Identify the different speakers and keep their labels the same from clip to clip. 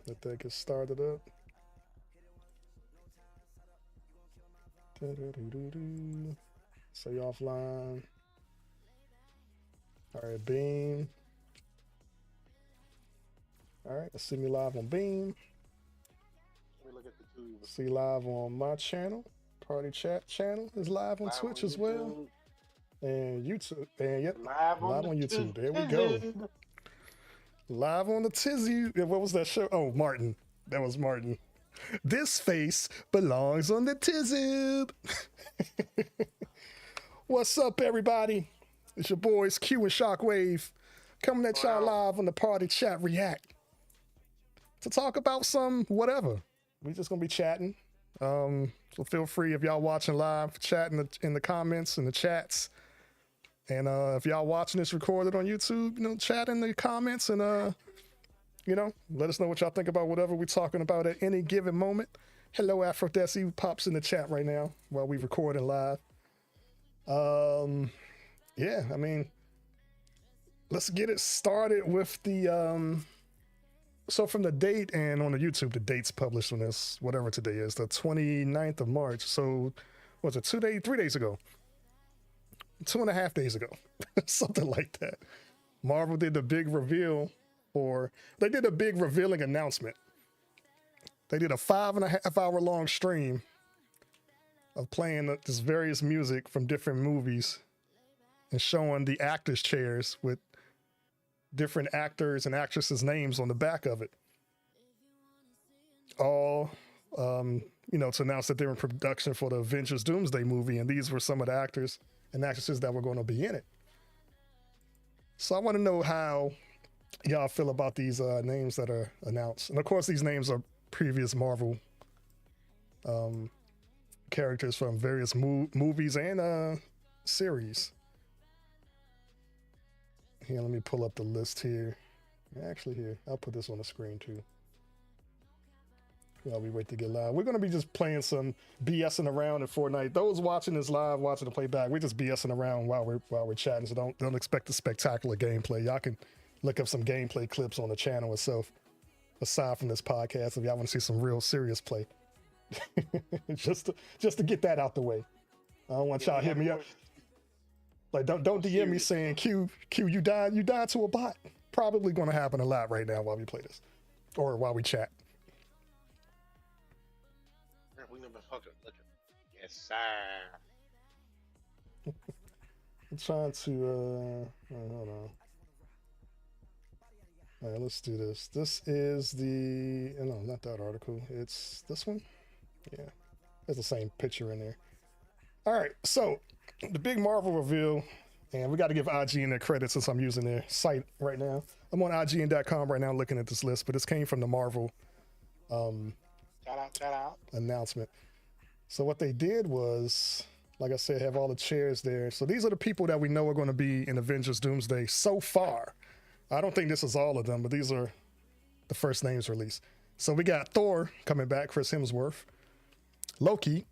Speaker 1: Let that get started up. Say offline. All right, Beam. All right, see me live on Beam.
Speaker 2: Let me look at the tube.
Speaker 1: See live on my channel. Party Chat channel is live on
Speaker 2: Live
Speaker 1: Twitch
Speaker 2: on
Speaker 1: as well.
Speaker 2: YouTube.
Speaker 1: And YouTube. And yep,
Speaker 2: Live on
Speaker 1: live
Speaker 2: the
Speaker 1: on YouTube. There we go.
Speaker 2: tube.
Speaker 1: Live on the Tizzy. What was that show? Oh, Martin. That was Martin. This face belongs on the Tizib. What's up, everybody? It's your boys Q and Shockwave coming at y'all live on the Party Chat React to talk about some whatever. We just gonna be chatting. So feel free if y'all watching live, chat in the comments and the chats. And if y'all watching this recorded on YouTube, chat in the comments and let us know what y'all think about whatever we're talking about at any given moment. Hello, Aphrodesi, who pops in the chat right now while we recording live. Yeah, I mean, let's get it started with the so from the date, and on the YouTube, the date's published on this, whatever today is, the 29th of March. So was it 3 days ago? 2.5 days ago, something like that. Marvel did the big reveal, or they did a big revealing announcement. They did a 5.5 hour long stream of playing this various music from different movies and showing the actors' chairs with different actors and actresses' names on the back of it. All, to announce that they're in production for the Avengers Doomsday movie, and these were some of the actors and actresses that were going to be in it. So I want to know how y'all feel about these names that are announced. And of course, these names are previous Marvel characters from various movies and series. Here, let me pull up the list here. Actually, here, I'll put this on the screen too. While we wait to get live. We're going to be just playing some BSing around in Fortnite. Those watching this live, watching the playback, we're just BSing around while we're chatting. So don't expect a spectacular gameplay. Y'all can look up some gameplay clips on the channel itself, aside from this podcast, if y'all want to see some real serious play. just to get that out the way. I don't want y'all hit me up. Like don't DM me saying Q you died to a bot. Probably going to happen a lot right now while we play this, or while we chat.
Speaker 2: We never fucking looking. Yes, sir.
Speaker 1: I'm trying to hold on. All right, let's do this. This is the no, not that article. It's this one. Yeah, there's the same picture in there. All right, so the big Marvel reveal, and we got to give IGN their credit since I'm using their site right now. I'm on IGN.com right now looking at this list, but this came from the Marvel
Speaker 2: Shout out.
Speaker 1: announcement. So what they did was, like I said, have all the chairs there. So these are the people that we know are going to be in Avengers Doomsday so far. I don't think this is all of them, but these are the first names released. So we got Thor coming back, Chris Hemsworth. Loki.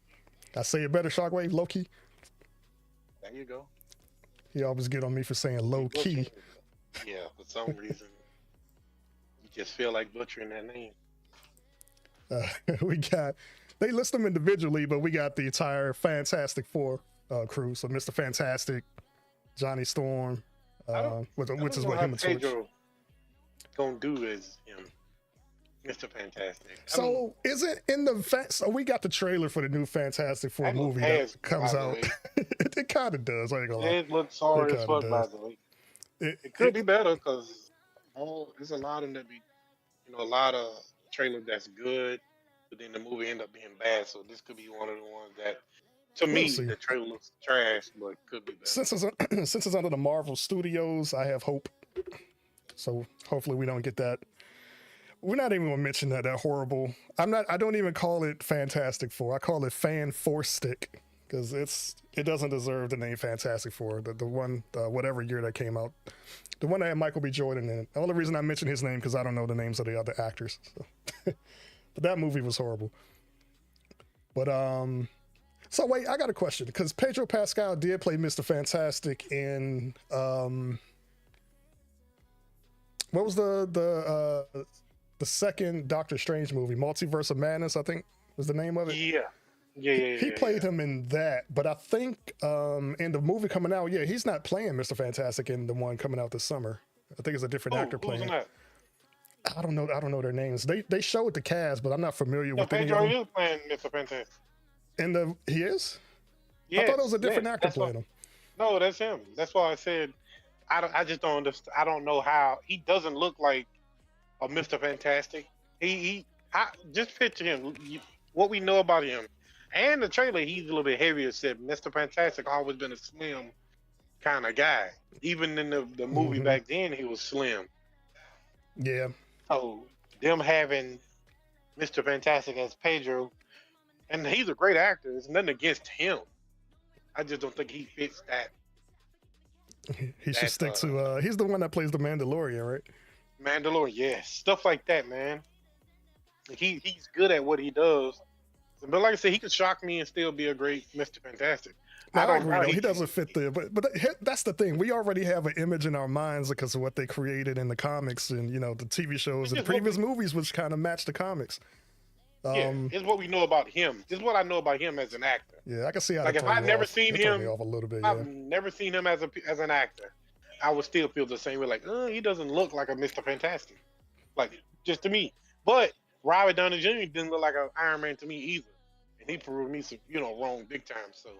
Speaker 1: I say it better, Shockwave. Loki.
Speaker 2: There you go.
Speaker 1: He always get on me for saying low key.
Speaker 2: Yeah, for some reason, you just feel like butchering that name.
Speaker 1: They list them individually, but we got the entire Fantastic Four crew. So Mr. Fantastic, Johnny Storm, which is what him and
Speaker 2: Pedro gonna do is him, Mr. Fantastic.
Speaker 1: So is it in the so we got the trailer for the new Fantastic Four movie that comes out. It kind of does. I ain't gonna lie.
Speaker 2: It looks sorry as fuck, by the way. It could be better because there's a lot of them that be, a lot of trailer that's good, but then the movie end up being bad. So this could be one of the ones that, to me, the trailer looks trash, but could be better.
Speaker 1: Since it's under the Marvel Studios, I have hope. So hopefully we don't get that. We're not even gonna mention that horrible. I don't even call it Fantastic Four. I call it Fan Four Stick because it doesn't deserve the name Fantastic Four. The one whatever year that came out, the one that had Michael B. Jordan in it. The only reason I mention his name because I don't know the names of the other actors. So. But that movie was horrible. But so wait, I got a question because Pedro Pascal did play Mr. Fantastic in what was the the second Doctor Strange movie, Multiverse of Madness, I think was the name of it. He played him in that, but I think in the movie coming out, he's not playing Mr. Fantastic in the one coming out this summer. I think it's a different actor
Speaker 2: Who's
Speaker 1: playing.
Speaker 2: that?
Speaker 1: I don't know their names. They showed the cast, but I'm not familiar with any of
Speaker 2: Pedro
Speaker 1: them.
Speaker 2: is playing Mr. Fantastic.
Speaker 1: And he is?
Speaker 2: Yes,
Speaker 1: I thought it was a different actor playing him.
Speaker 2: No, that's him. That's why I said I just don't understand. I don't know how he doesn't look like a Mr. Fantastic. I just picture him. What we know about him, and the trailer, he's a little bit heavier. Said Mr. Fantastic always been a slim kind of guy. Even in the movie back then, he was slim.
Speaker 1: Yeah.
Speaker 2: So them having Mr. Fantastic as Pedro, and he's a great actor. There's nothing against him. I just don't think he fits that.
Speaker 1: He should stick to. He's the one that plays the Mandalorian, right?
Speaker 2: Mandalorian, yes, stuff like that, man. He's good at what he does. But like I said, he could shock me and still be a great Mr. Fantastic.
Speaker 1: I don't agree. He doesn't fit there, but that's the thing. We already have an image in our minds because of what they created in the comics and the TV shows and the previous movies, which kind of match the comics.
Speaker 2: It's what we know about him. This is what I know about him as an actor.
Speaker 1: Yeah, I can see how.
Speaker 2: Like if I've never seen him,
Speaker 1: off a little bit,
Speaker 2: I've never seen him as an actor, I would still feel the same way. Like, he doesn't look like a Mr. Fantastic, like just to me. But Robert Downey Jr. didn't look like an Iron Man to me either, and he proved me wrong big time. So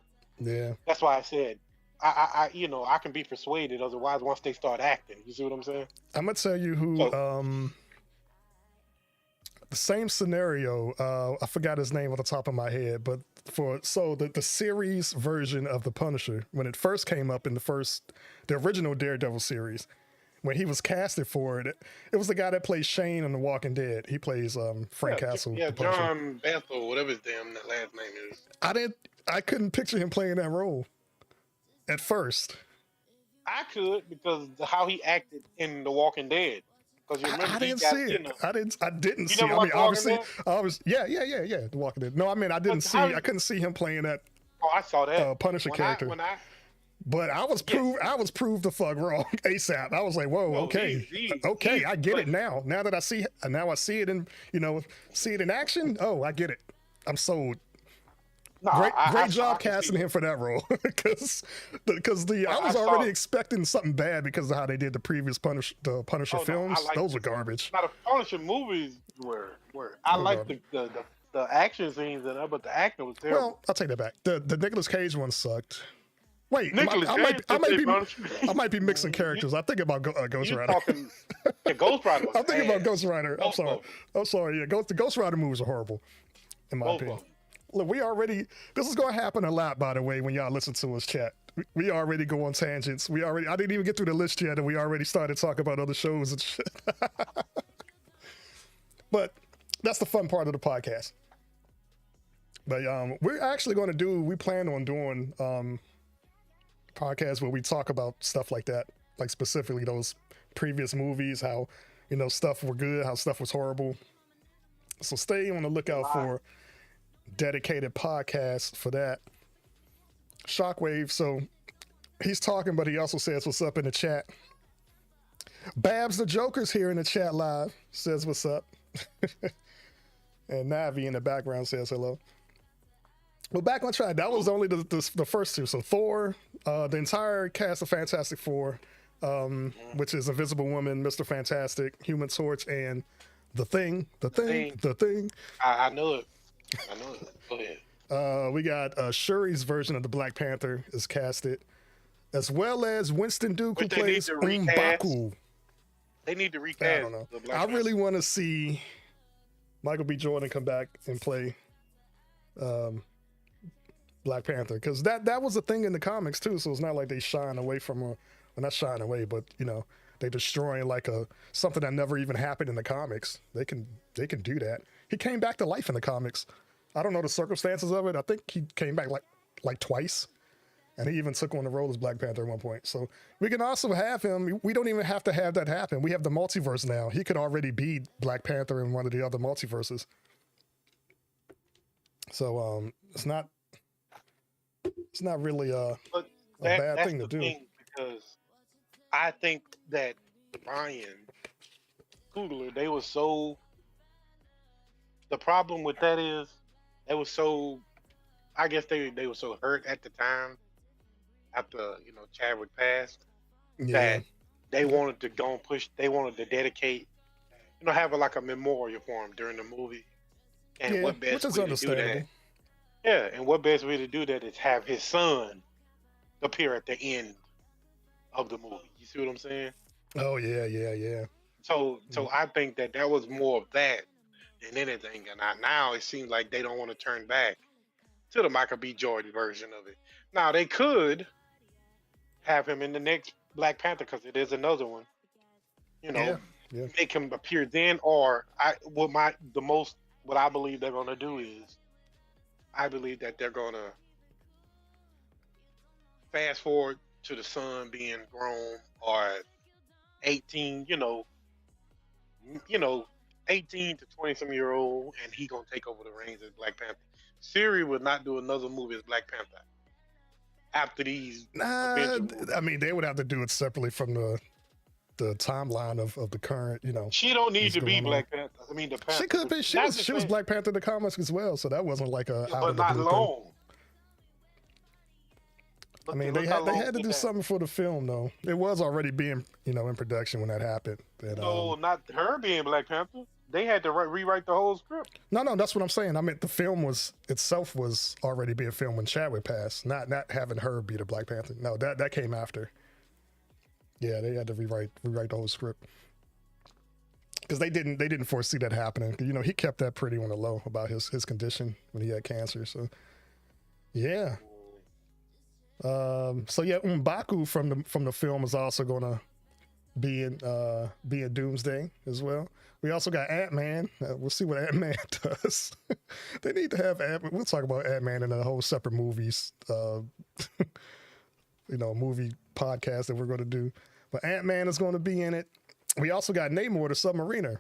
Speaker 1: yeah,
Speaker 2: that's why I said I can be persuaded. Otherwise, once they start acting, you see what I'm saying?
Speaker 1: I'm gonna tell you who. The same scenario, I forgot his name on the top of my head, but the series version of the Punisher, when it first came up in the original Daredevil series, when he was casted for it, it was the guy that plays Shane on The Walking Dead. He plays Frank Castle.
Speaker 2: Yeah, John Bethel, whatever his damn last name is.
Speaker 1: I couldn't picture him playing that role at first.
Speaker 2: I could because how he acted in The Walking Dead.
Speaker 1: I didn't see it. I didn't see it. I mean, obviously, The Walking Dead. No, I mean, I didn't see. I couldn't see him playing that.
Speaker 2: Oh, I saw that
Speaker 1: Punisher character. But I was proved. I was proved the fuck wrong ASAP. I was like, whoa, okay, I get it now. Now that I see it in see it in action. Oh, I get it. I'm sold. Great job casting him for that role because I was already expecting something bad because of how they did the previous Punisher films. Those were garbage.
Speaker 2: Now the Punisher movies were I like the action scenes in it, but the acting was terrible.
Speaker 1: Well, I'll take that back. The Nicolas Cage one sucked. Wait, I might be mixing characters. I think about Ghost Rider.
Speaker 2: Ghost Rider.
Speaker 1: I'm thinking about Ghost Rider. I'm sorry. Yeah, the Ghost Rider movies are horrible, in my opinion. Look, this is going to happen a lot, by the way, when y'all listen to us chat. We already go on tangents. I didn't even get through the list yet, and we already started talking about other shows and shit. But that's the fun part of the podcast. But we're actually going to we plan on doing podcasts where we talk about stuff like that, like specifically those previous movies, how, stuff were good, how stuff was horrible. So stay on the lookout for dedicated podcast for that. Shockwave, so he's talking, but he also says what's up in the chat. Babs the Joker's here in the chat live, says what's up. And Navi in the background says hello. Well, back on track, that was only the first two. So Thor, the entire cast of Fantastic Four, which is Invisible Woman, Mr. Fantastic, Human Torch, and The Thing.
Speaker 2: I know it. Go ahead.
Speaker 1: We got Shuri's version of the Black Panther is casted, as well as Winston Duke, who plays M'Baku.
Speaker 2: They need to recast.
Speaker 1: I don't know. I really want to see Michael B. Jordan come back and play Black Panther, because that was a thing in the comics too. So it's not like they shying away from well, not shying away, but they destroying like something that never even happened in the comics. They can do that. He came back to life in the comics. I don't know the circumstances of it. I think he came back like twice, and he even took on the role as Black Panther at one point. So we can also have him. We don't even have to have that happen. We have the multiverse now. He could already be Black Panther in one of the other multiverses. So it's not really a bad thing to do.
Speaker 2: Because I think that Ryan Coogler, they were so the problem with that is it was so. I guess they were so hurt at the time after Chadwick passed
Speaker 1: Yeah,
Speaker 2: that they wanted to go and push. They wanted to dedicate, have like a memorial for him during the movie. And
Speaker 1: yeah,
Speaker 2: what
Speaker 1: which
Speaker 2: best
Speaker 1: is
Speaker 2: way to do that?
Speaker 1: understandable.
Speaker 2: Yeah, and what best way to do that is have his son appear at the end of the movie. You see what I'm saying?
Speaker 1: Oh yeah, yeah, yeah.
Speaker 2: So I think that was more of that than anything. And now it seems like they don't want to turn back to the Michael B. Jordan version of it. Now they could have him in the next Black Panther because it is another one. You
Speaker 1: Yeah,
Speaker 2: know,
Speaker 1: yeah,
Speaker 2: make him appear then, or what I believe they're gonna do is I believe that they're gonna fast forward to the son being grown or 18, you know, 18 to 20 some year old, and he gonna take over the reins as Black Panther. Siri would not do another movie as Black Panther after these
Speaker 1: nah.
Speaker 2: Avenger movies.
Speaker 1: I mean, they would have to do it separately from the timeline of the current,
Speaker 2: She don't need
Speaker 1: what's
Speaker 2: to be
Speaker 1: going on.
Speaker 2: Black Panther. I mean, the
Speaker 1: She
Speaker 2: Panther,
Speaker 1: could
Speaker 2: but
Speaker 1: be. She
Speaker 2: not
Speaker 1: was
Speaker 2: just
Speaker 1: she was
Speaker 2: saying,
Speaker 1: Black Panther in the comics as well, so that wasn't like a
Speaker 2: yeah,
Speaker 1: out
Speaker 2: but
Speaker 1: of the
Speaker 2: not
Speaker 1: blue thing.
Speaker 2: long.
Speaker 1: I mean,
Speaker 2: Look how
Speaker 1: they
Speaker 2: long
Speaker 1: had to
Speaker 2: it
Speaker 1: do
Speaker 2: got.
Speaker 1: something for the film though. It was already being in production when that happened. And
Speaker 2: No, not her being Black Panther. They had to rewrite the whole script.
Speaker 1: no, that's what I'm saying. I meant the film itself was already being filmed when Chadwick passed, not having her be the Black Panther. No, that came after. Yeah, they had to rewrite the whole script because they didn't foresee that happening. He kept that pretty on the low about his condition when he had cancer. So yeah. So yeah, M'Baku from the film is also gonna be in Doomsday as well. We also got Ant-Man. We'll see what Ant-Man does. They need to have Ant-Man. We'll talk about Ant-Man in a whole separate movie podcast that we're going to do. But Ant-Man is going to be in it. We also got Namor, the Submariner,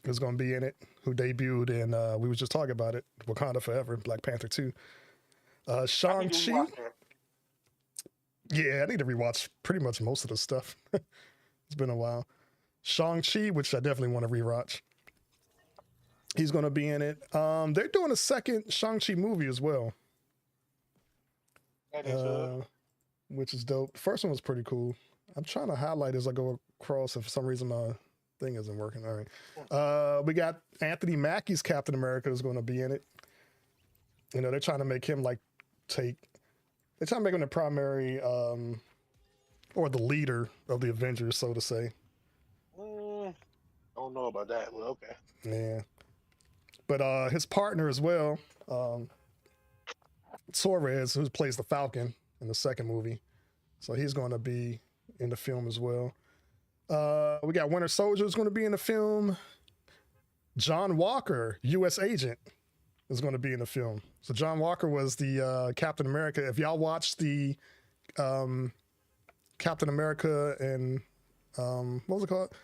Speaker 1: who's going to be in it, who debuted in, we was just talking about it, Wakanda Forever, Black Panther 2. Shang-Chi. Yeah, I need to rewatch pretty much most of the stuff. It's been a while. Shang-Chi, which I definitely want to rewatch. He's going to be in it. They're doing a second Shang-Chi movie as well, which is dope. The first one was pretty cool. I'm trying to highlight as I go across, and for some reason my thing isn't working. All right. We got Anthony Mackie's Captain America is going to be in it. They're trying to make him they're trying to make him the primary or the leader of the Avengers, so to say.
Speaker 2: Don't know about that. Well, okay.
Speaker 1: Yeah. But his partner as well, Torres, who plays the Falcon in the second movie. So he's going to be in the film as well. We got Winter Soldier is going to be in the film. John Walker, U.S. agent, is going to be in the film. So John Walker was the Captain America. If y'all watched the Captain America and what was it called?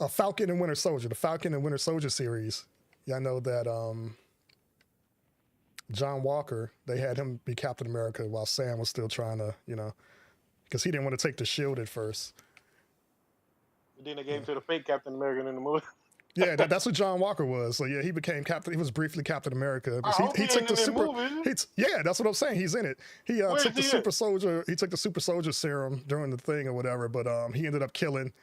Speaker 1: Falcon and Winter Soldier, the Falcon and Winter Soldier series. Y'all know that John Walker, they had him be Captain America while Sam was still trying to, because he didn't want to take the shield at first.
Speaker 2: But then they gave to the fake Captain America in the movie.
Speaker 1: Yeah, that's what John Walker was. So yeah, he became Captain. He was briefly Captain America. He took the super. Yeah, that's what I'm saying. He's in it. He took the super soldier. He took the super soldier serum during the thing or whatever. But he ended up killing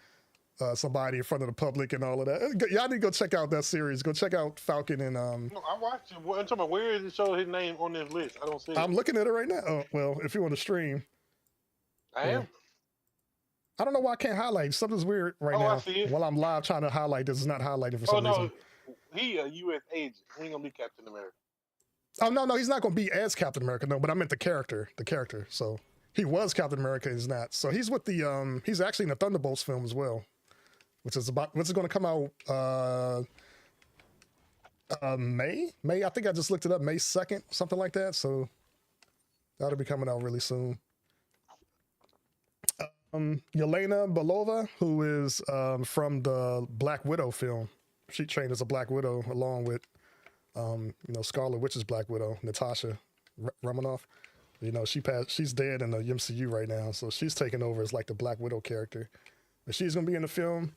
Speaker 1: somebody in front of the public and all of that. Y'all need to go check out that series. Go check out Falcon and.
Speaker 2: No, I watched it. I'm talking about where is it show his name on this list? I don't see it.
Speaker 1: I'm looking at it right now. Oh, well, if you want to stream.
Speaker 2: I am.
Speaker 1: I don't know why I can't highlight. Something's weird right now.
Speaker 2: I see it.
Speaker 1: While I'm live trying to highlight, this is not highlighting for some reason.
Speaker 2: He a U.S. agent. He ain't gonna be Captain America.
Speaker 1: Oh no, he's not gonna be as Captain America. No, but I meant the character. So he was Captain America. He's not. So he's with the He's actually in the Thunderbolts film as well, which is going to come out May. I think I just looked it up. May 2nd, something like that. So that'll be coming out really soon. Yelena Belova, who is from the Black Widow film. She trained as a Black Widow along with, Scarlet Witch's Black Widow, Natasha Romanoff. She's dead in the MCU right now, so she's taking over as like the Black Widow character. But she's gonna be in the film.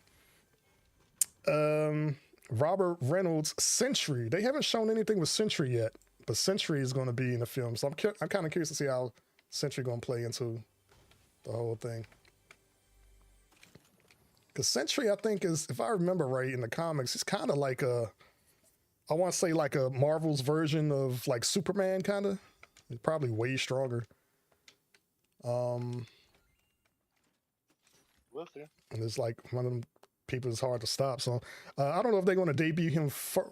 Speaker 1: Robert Reynolds Sentry. They haven't shown anything with Sentry yet, but Sentry is going to be in the film. So I'm kind of curious to see how Sentry going to play into the whole thing. Because Sentry, I think, is, if I remember right, in the comics, he's kind of like I want to say like a Marvel's version of like Superman, kind of. He's probably way stronger.
Speaker 2: We'll see.
Speaker 1: And it's like one of them people is hard to stop. So I don't know if they're going to debut him.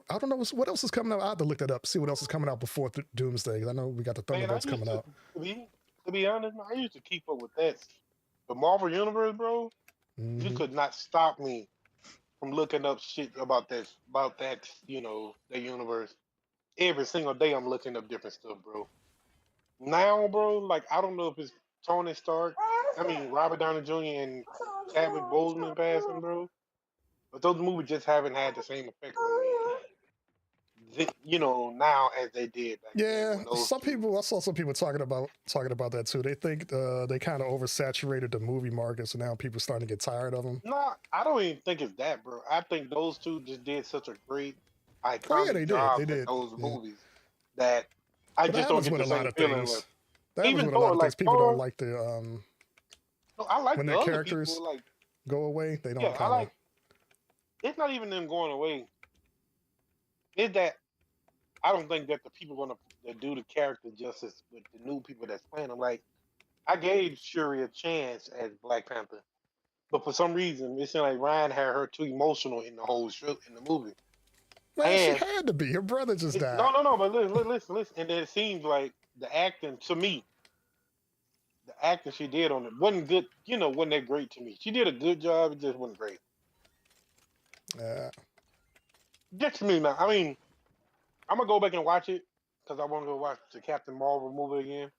Speaker 1: I don't know what else is coming out. I have to look that up, see what else is coming out before Doomsday. Because I know we got the Thunderbolts coming out.
Speaker 2: To be honest, I used to keep up with that. The Marvel Universe, bro. You could not stop me from looking up shit about that, you know, the universe. Every single day I'm looking up different stuff, bro. Now, bro, like, I don't know if it's Tony Stark, Robert Downey Jr. and Chadwick Boseman passing, bro. But those movies just haven't had the same effect on me, you know, now as they did back then.
Speaker 1: Yeah, some people, I saw some people talking about that too. They think they kind of oversaturated the movie market, so now people are starting to get tired of them.
Speaker 2: No, I don't even think it's that, bro. I think those two just did such a great iconic job in those movies that I just don't get the same feeling.
Speaker 1: That happens with a lot of things. People don't like the
Speaker 2: no, I like
Speaker 1: when
Speaker 2: the
Speaker 1: their
Speaker 2: other
Speaker 1: characters
Speaker 2: people, like,
Speaker 1: go away. They don't.
Speaker 2: Yeah, I like. It's not even them going away. It's that I don't think that the people gonna do the character justice with the new people that's playing them. Like, I gave Shuri a chance as Black Panther, but for some reason it seemed like Ryan had her too emotional in the whole show, in the movie.
Speaker 1: Man, she had to be. Her brother just died.
Speaker 2: No. But listen. And then it seems like the acting, to me, the acting she did on it wasn't good. You know, wasn't that great to me. She did a good job. It just wasn't great.
Speaker 1: Yeah.
Speaker 2: Just to me, man. I mean, I'm gonna go back and watch it because I want to go watch the Captain Marvel movie again.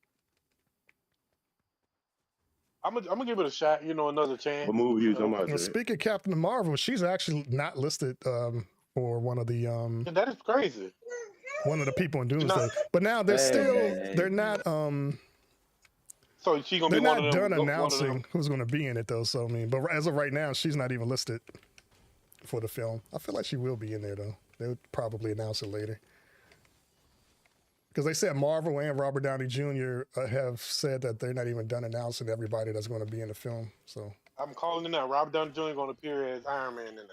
Speaker 2: I'm gonna give it a shot. You know, another chance.
Speaker 3: What movie you talking about?
Speaker 1: Well, speaking of Captain Marvel, she's actually not listed for one of the
Speaker 2: that is crazy.
Speaker 1: One of the people in Doomsday, but now they're not
Speaker 2: So she gonna
Speaker 1: they're
Speaker 2: be
Speaker 1: not
Speaker 2: one of them,
Speaker 1: done announcing who's going to be in it though. So I mean, but as of right now, she's not even listed for the film. I feel like she will be in there though. They would probably announce it later. Because they said Marvel and Robert Downey Jr. Have said that they're not even done announcing everybody that's going to be in the film. So
Speaker 2: I'm calling it now. Robert Downey Jr. going to appear as Iron Man in there.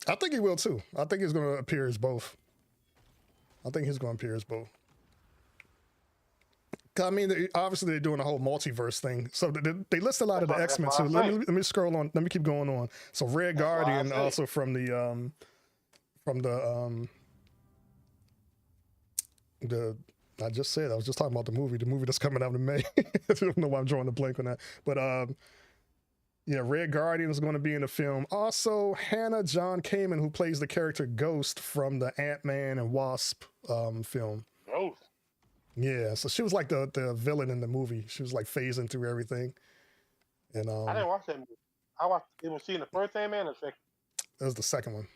Speaker 1: I think he will too. I think he's going to appear as both. I mean, obviously they're doing a whole multiverse thing. So they list a lot of the X-Men too. Let me scroll on. Let me keep going on. So Red Guardian also from the I just said, I was just talking about the movie that's coming out in May. I don't know why I'm drawing a blank on that. But yeah, Red Guardian is going to be in the film. Also, Hannah John Kamen, who plays the character Ghost from the Ant-Man and Wasp film.
Speaker 2: Ghost?
Speaker 1: Yeah, so she was like the villain in the movie. She was like phasing through everything. And
Speaker 2: I didn't watch that movie. Was she in the first Ant-Man or second?
Speaker 1: That was the second one.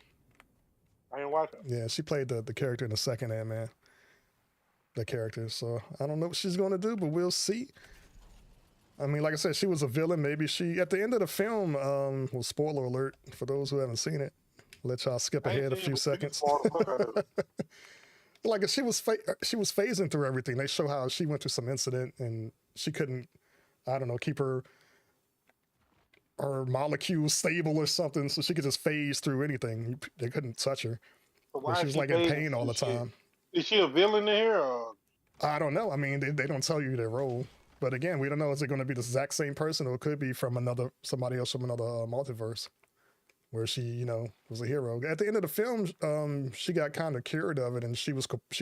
Speaker 2: I didn't watch it.
Speaker 1: Yeah, she played the character in the second Ant-Man. The character. So I don't know what she's going to do, but we'll see. I mean, like I said, she was a villain. Maybe she, at the end of the film, well, spoiler alert for those who haven't seen it. Let y'all skip ahead a few seconds. Like she was phasing through everything. They show how she went through some incident and she couldn't, I don't know, keep her molecules stable or something, so she could just phase through anything. They couldn't touch her. But she was like in pain all the time.
Speaker 2: Is she a villain in here? Or?
Speaker 1: I don't know. I mean, they don't tell you their role. But again, we don't know. Is it going to be the exact same person, or it could be from somebody else from another multiverse, where she, you know, was a hero. At the end of the film, she got kind of cured of it, and she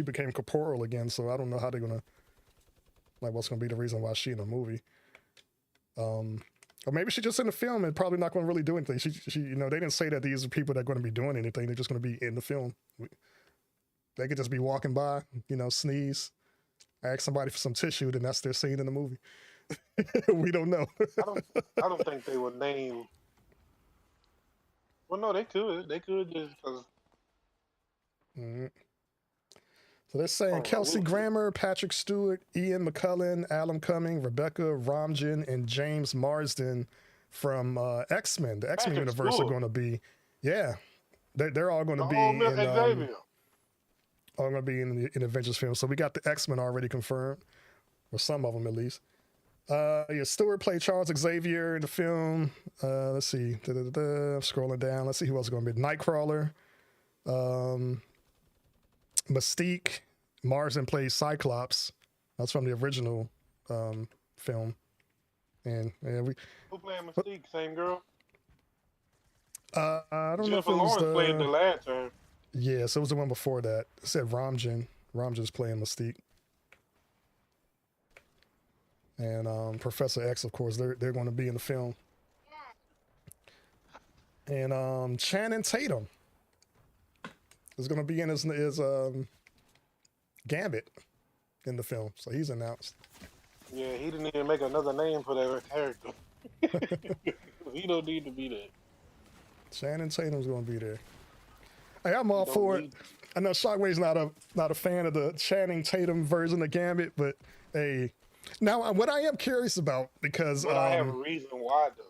Speaker 1: became corporeal again. So I don't know how they're gonna, like, what's gonna be the reason why she in a movie. Or maybe she's just in the film and probably not going to really do anything. She, you know, they didn't say that these are people that are going to be doing anything. They're just going to be in the film. They could just be walking by, you know, sneeze, ask somebody for some tissue, then that's their scene in the movie. We don't know.
Speaker 2: I don't think they would name. Well, no, they could. They could just because.
Speaker 1: Mm-hmm. So they're saying Kelsey Grammer, Patrick Stewart, Ian McKellen, Alan Cumming, Rebecca Romijn, and James Marsden from X-Men. The X-Men universe are going to be, yeah. they're all going to be in Avengers film. So we got the X-Men already confirmed, or some of them at least. Yeah, Stewart played Charles Xavier in the film. Let's see. I'm scrolling down. Let's see who else is going to be. Nightcrawler. Mystique. Marsden plays Cyclops. That's from the original film. And we.
Speaker 2: Who playing Mystique? Same girl?
Speaker 1: I don't
Speaker 2: Jennifer
Speaker 1: know if it was
Speaker 2: Lawrence played the last time.
Speaker 1: Yeah, so it was the one before that. It said Ramjan. Ramjan's playing Mystique. And Professor X, of course, they're going to be in the film. And Channing Tatum is going to be in his Gambit in the film, so he's announced.
Speaker 2: Yeah, he didn't even make another name for that character. He don't need to be there.
Speaker 1: Channing Tatum's going to be there. Hey, I'm all for it. I know Shockwave's not a fan of the Channing Tatum version of Gambit, but hey, now what I am curious about, because
Speaker 2: I have a reason why though.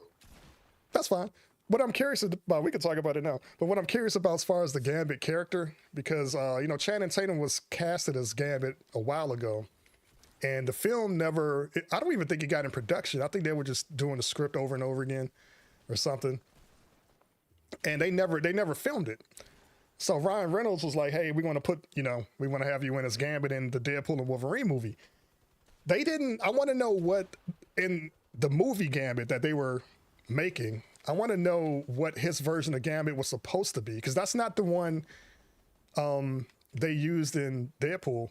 Speaker 1: That's fine. What I'm curious about, we can talk about it now, but what I'm curious about as far as the Gambit character, because Channing Tatum was casted as Gambit a while ago, and the film never. I don't even think it got in production. I think they were just doing the script over and over again, or something. And they never filmed it. So Ryan Reynolds was like, hey, we want to have you in as Gambit in the Deadpool and Wolverine movie. They didn't. I want to know what in the movie Gambit that they were making. I want to know what his version of Gambit was supposed to be, because that's not the one they used in Deadpool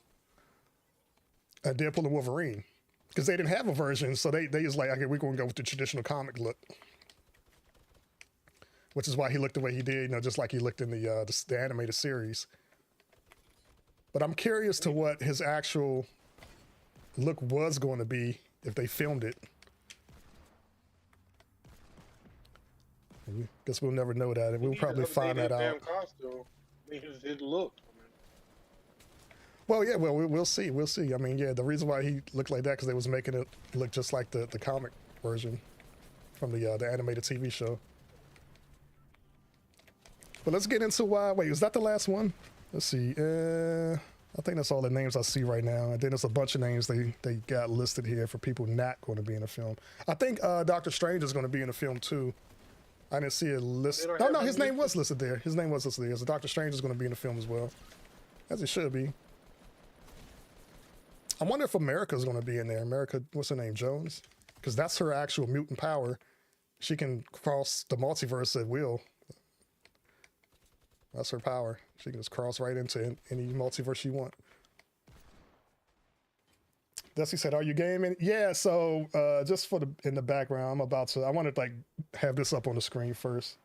Speaker 1: and Wolverine, because they didn't have a version. So they was like, okay, we're going to go with the traditional comic look. Which is why he looked the way he did, just like he looked in the animated series. But I'm curious to what his actual look was going to be if they filmed it. I guess we'll never know that. We'll probably find that out.
Speaker 2: Costume. His look.
Speaker 1: Well, yeah, we'll see. We'll see. I mean, yeah, the reason why he looked like that because they was making it look just like the comic version from the animated TV show. But let's get into why. Wait, is that the last one? Let's see. I think that's all the names I see right now. And then there's a bunch of names they got listed here for people not going to be in the film. I think Doctor Strange is going to be in the film too. I didn't see it listed. No, his name was listed there. His name was listed there. So Doctor Strange is going to be in the film as well, as it should be. I wonder if America's going to be in there. America, what's her name, Jones? Because that's her actual mutant power. She can cross the multiverse at will. That's her power. She can just cross right into any multiverse she wants. Dusty said, "Are you gaming?" Yeah. So just in the background, I want to have this up on the screen first.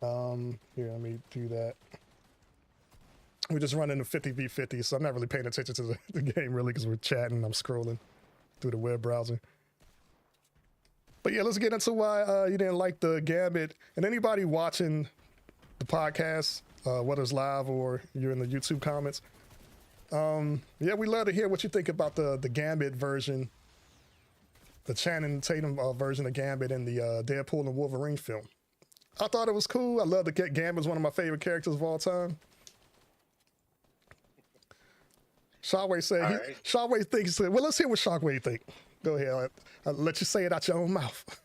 Speaker 1: Here, let me do that. We're just running the 50v50, so I'm not really paying attention to the game really because we're chatting. I'm scrolling through the web browser. But yeah, let's get into why you didn't like the Gambit. And anybody watching the podcast, whether it's live or you're in the YouTube comments, yeah, we love to hear what you think about the Gambit version, the Channing Tatum version of Gambit in the Deadpool and Wolverine film. I thought it was cool. I love the Gambit's one of my favorite characters of all time. Shockwave said, Shockwave thinks, well, let's hear what Shockwave think. Go ahead. I'll let you say it out your own mouth.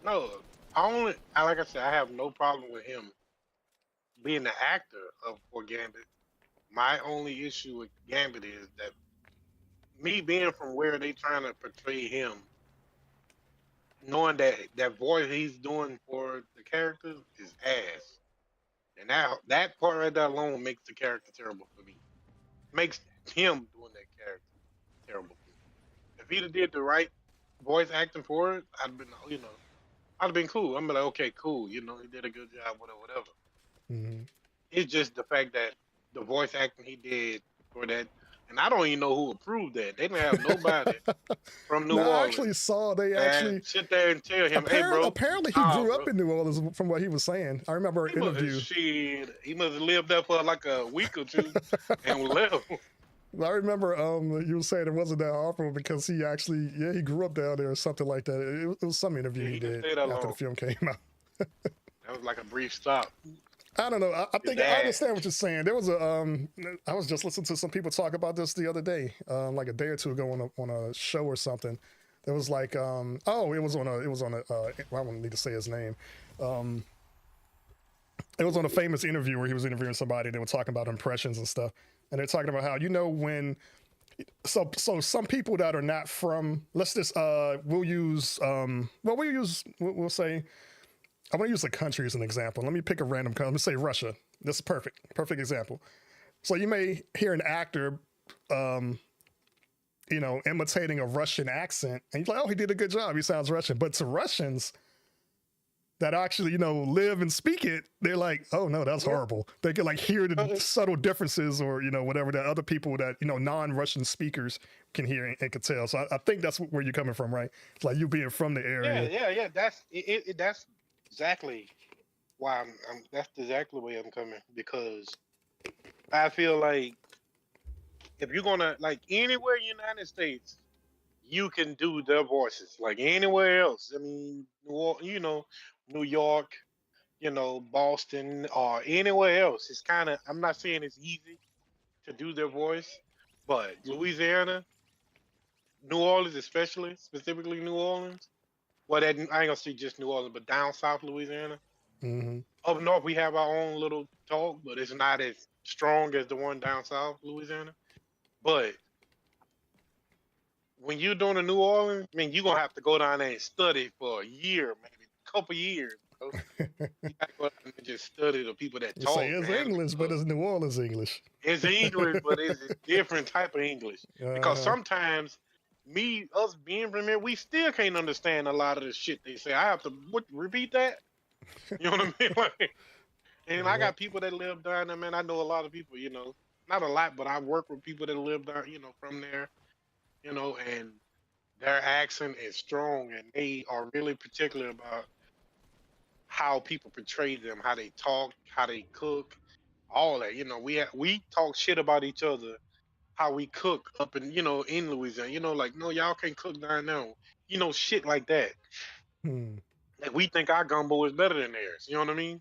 Speaker 2: No, like I said, I have no problem with him being the actor for Gambit. My only issue with Gambit is that me being from where they trying to portray him, knowing that voice he's doing for the character is ass. And that part right there alone makes the character terrible for me. Makes him doing that character terrible for me. If he'd have did the right voice acting for it, I'd have been cool. I'm like, okay, cool. He did a good job, whatever.
Speaker 1: Mm-hmm.
Speaker 2: It's just the fact that the voice acting he did for that, and I don't even know who approved that. They didn't have nobody from New Orleans.
Speaker 1: I actually saw they actually
Speaker 2: sit there and tell him, "Hey, bro."
Speaker 1: Apparently, he grew up in New Orleans, from what he was saying. I remember an interview.
Speaker 2: He must have lived there for like a week or two and left.
Speaker 1: I remember you were saying it wasn't that awful because he actually, he grew up down there or something like that. It was some interview he did after the film came out.
Speaker 2: That was like a brief stop.
Speaker 1: I don't know. I
Speaker 2: Your
Speaker 1: think I
Speaker 2: dad.
Speaker 1: understand what you're saying. There was a I was just listening to some people talk about this the other day, like a day or two ago on a show or something. There was like oh, it was on a well, I don't need to say his name. Um, it was on a famous interview where he was interviewing somebody. They were talking about impressions and stuff, and they're talking about how when so some people that are not from, let's just we'll say, I want to use a country as an example. Let me pick a random country. Let me say Russia. This is perfect example. So you may hear an actor, um, imitating a Russian accent, and you're like, oh, he did a good job. He sounds Russian. But to Russians that actually, live and speak it, they're like, oh no, that's
Speaker 2: Yeah.
Speaker 1: horrible. They can like hear the subtle differences, or whatever that other people that non-Russian speakers can hear and can tell. So I think that's where you're coming from, right? It's like you being from the area.
Speaker 2: Yeah. That's exactly why That's exactly the way I'm coming, because I feel like if you're gonna, like, anywhere in the United States, you can do their voices. Like anywhere else, I mean, New York, Boston, or anywhere else. It's kind of, I'm not saying it's easy to do their voice, but Louisiana, New Orleans, especially, specifically New Orleans. Well, I ain't gonna say just New Orleans, but down south Louisiana.
Speaker 1: Mm-hmm.
Speaker 2: Up north, we have our own little talk, but it's not as strong as the one down south Louisiana. But when you're doing a New Orleans, I mean, you're gonna have to go down there and study for a year, maybe a couple years, bro. You gotta go down and just study the people that
Speaker 1: You say
Speaker 2: talk,
Speaker 1: it's
Speaker 2: man.
Speaker 1: English, but
Speaker 2: Because
Speaker 1: it's New Orleans English.
Speaker 2: it's English, but it's a different type of English. Because
Speaker 1: Uh-huh.
Speaker 2: sometimes us being from here, we still can't understand a lot of the shit they say. I have to repeat that. You know what I mean? Like, and I
Speaker 1: Yep.
Speaker 2: got people that live down there, man. I know a lot of people, not a lot, but I work with people that live down, from there, and their accent is strong, and they are really particular about how people portray them, how they talk, how they cook, all that. We talk shit about each other, how we cook up in Louisiana. Like, no, y'all can't cook down there. Shit like that.
Speaker 1: Hmm.
Speaker 2: Like, we think our gumbo is better than theirs. You know what I mean?